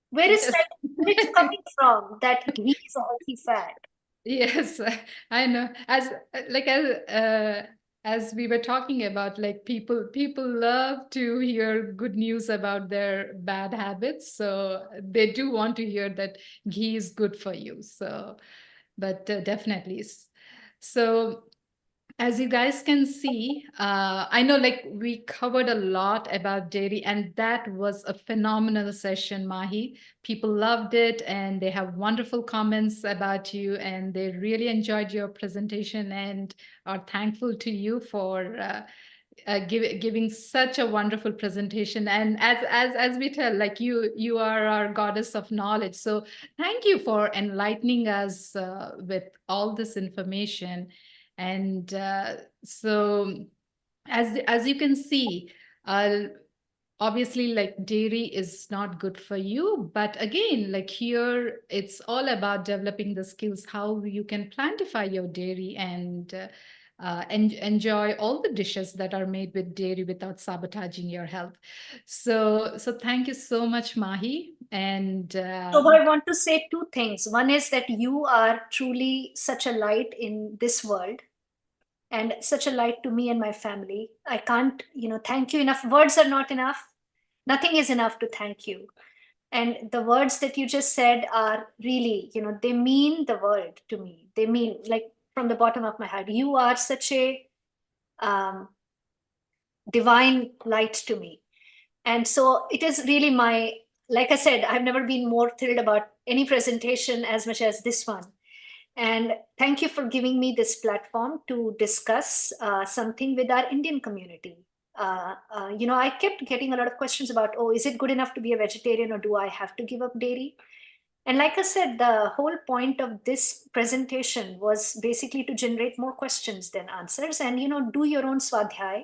S2: Where is
S1: Yes.
S2: that myth coming from that ghee is a healthy fat?
S1: Yes, I know. Like as we were talking about, like people love to hear good news about their bad habits, so they do want to hear that ghee is good for you. So, but definitely. So as you guys can see, I know like we covered a lot about dairy, and that was a phenomenal session, Mahi. People loved it, and they have wonderful comments about you, and they really enjoyed your presentation and are thankful to you for giving such a wonderful presentation. And as we tell, like you are our goddess of knowledge. So thank you for enlightening us with all this information. And so as you can see, uh, obviously like dairy is not good for you, but again, like here it's all about developing the skills how you can plantify your dairy and enjoy all the dishes that are made with dairy without sabotaging your health. So thank you so much, Mahi. And
S2: So I want to say two things. One is that you are truly such a light in this world and such a light to me and my family. I can't, thank you enough. Words are not enough. Nothing is enough to thank you. And the words that you just said are really, they mean the world to me. They mean like from the bottom of my heart. You are such a um, divine light to me. And so it is really like I said, I've never been more thrilled about any presentation as much as this one. And thank you for giving me this platform to discuss something with our Indian community. I kept getting a lot of questions about, oh, is it good enough to be a vegetarian or do I have to give up dairy? And like I said, the whole point of this presentation was basically to generate more questions than answers and, do your own swadhyay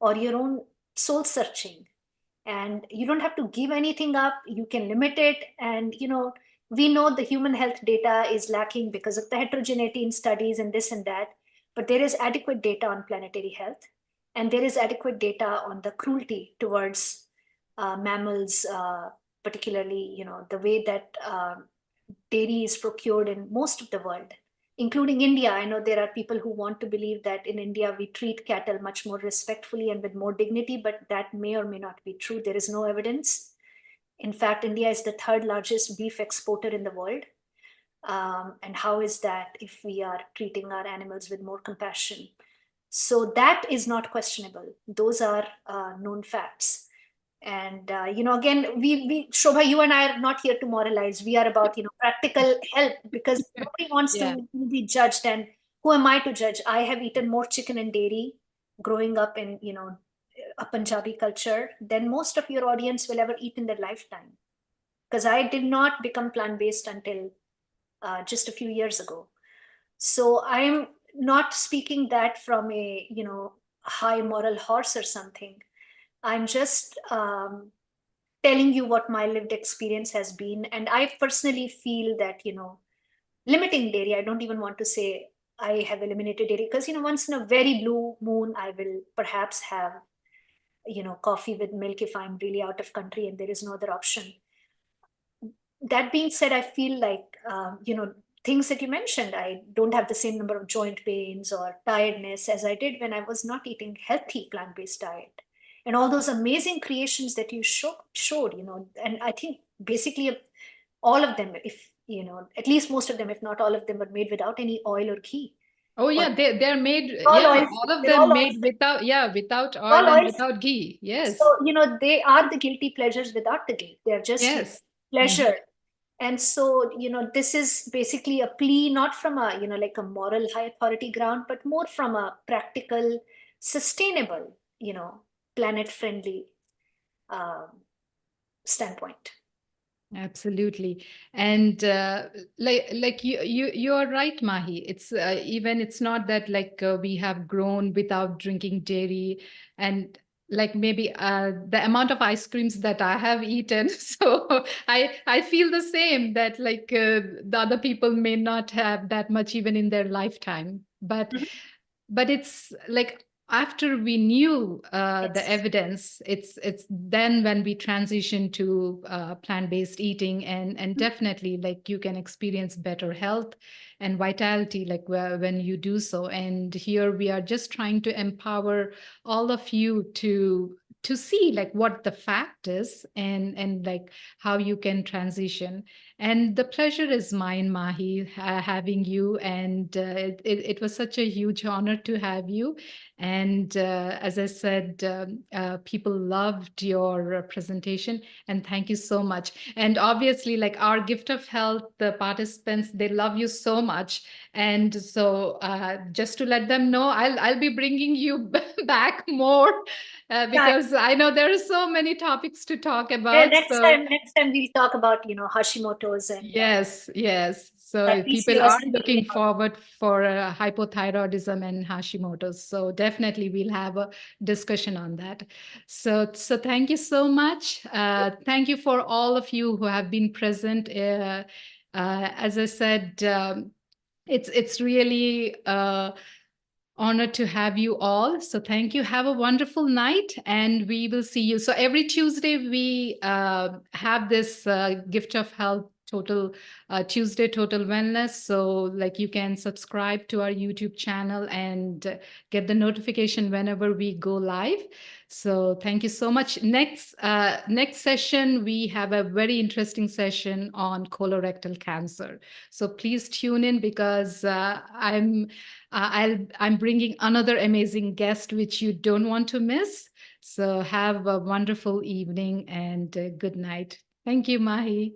S2: or your own soul searching. And you don't have to give anything up. You can limit it. And, we know the human health data is lacking because of the heterogeneity in studies and this and that. But there is adequate data on planetary health. And there is adequate data on the cruelty towards mammals, particularly, the way that dairy is procured in most of the world, including India. I know there are people who want to believe that in India we treat cattle much more respectfully and with more dignity, but that may or may not be true. There is no evidence. In fact, India is the third largest beef exporter in the world. And how is that if we are treating our animals with more compassion? So that is not questionable. Those are known facts. And again, we Shobha, you and I are not here to moralize. We are about practical help because nobody wants
S1: yeah.
S2: to be judged. And who am I to judge? I have eaten more chicken and dairy growing up in a Punjabi culture than most of your audience will ever eat in their lifetime. Because I did not become plant-based until just a few years ago. So I'm not speaking that from a, high moral horse or something. I'm just telling you what my lived experience has been. And I personally feel that, limiting dairy, I don't even want to say I have eliminated dairy because, once in a very blue moon, I will perhaps have, coffee with milk if I'm really out of country and there is no other option. That being said, I feel like, things that you mentioned, I don't have the same number of joint pains or tiredness as I did when I was not eating healthy plant-based diet. And all those amazing creations that you showed, and I think basically all of them, if, at least most of them, if not all of them, are made without any oil or ghee.
S1: Oh
S2: Or
S1: yeah, they're made,
S2: all
S1: yeah,
S2: oil,
S1: all of
S2: they're all
S1: them
S2: oil
S1: made
S2: free,
S1: without, yeah, without oil
S2: all
S1: and
S2: oil.
S1: without ghee. Yes.
S2: So, they are the guilty pleasures without the ghee. They're just,
S1: Yes. Mhm.
S2: pleasure. And so, this is basically a plea, not from a, like a moral high authority ground, but more from a practical, sustainable, planet friendly um, standpoint.
S1: Absolutely. And like you are right, Mahi. It's even it's not that like we have grown without drinking dairy, and like maybe the amount of ice creams that I have eaten. So I feel the same that like the other people may not have that much even in their lifetime.
S2: Mhm.
S1: But it's like after we knew the
S2: Yes.
S1: evidence, it's then when we transition to plant-based eating, and
S2: Mhm.
S1: definitely like you can experience better health and vitality like when you do so. And here we are just trying to empower all of you to see like what the fact is, and like how you can transition. And the pleasure is mine, Mahi, having you. And it was such a huge honor to have you. And as I said, people loved your presentation. And thank you so much. And obviously, like our Gift of Health, the participants, they love you so much. And so, just to let them know, I'll be bringing you back more
S2: Yeah.
S1: because I know there are so many topics to talk
S2: Yeah,
S1: about.
S2: next
S1: So
S2: time, we'll talk about, Hashimoto's and
S1: yes, yes. So people are
S2: PCOS and
S1: looking
S2: everything else.
S1: forward for hypothyroidism and Hashimoto's. So definitely we'll have a discussion on that. So thank you so much. Thank you for all of you who have been present. As I said, it's really honored to have you all. So thank you. Have a wonderful night, and we will see you. So every Tuesday we have this Gift of Health Total Tuesday Total Wellness. So like you can subscribe to our YouTube channel and get the notification whenever we go live. So thank you so much. Next session we have a very interesting session on colorectal cancer. So please tune in because I'm bringing another amazing guest, which you don't want to miss. So have a wonderful evening and good night. Thank you, Mahi.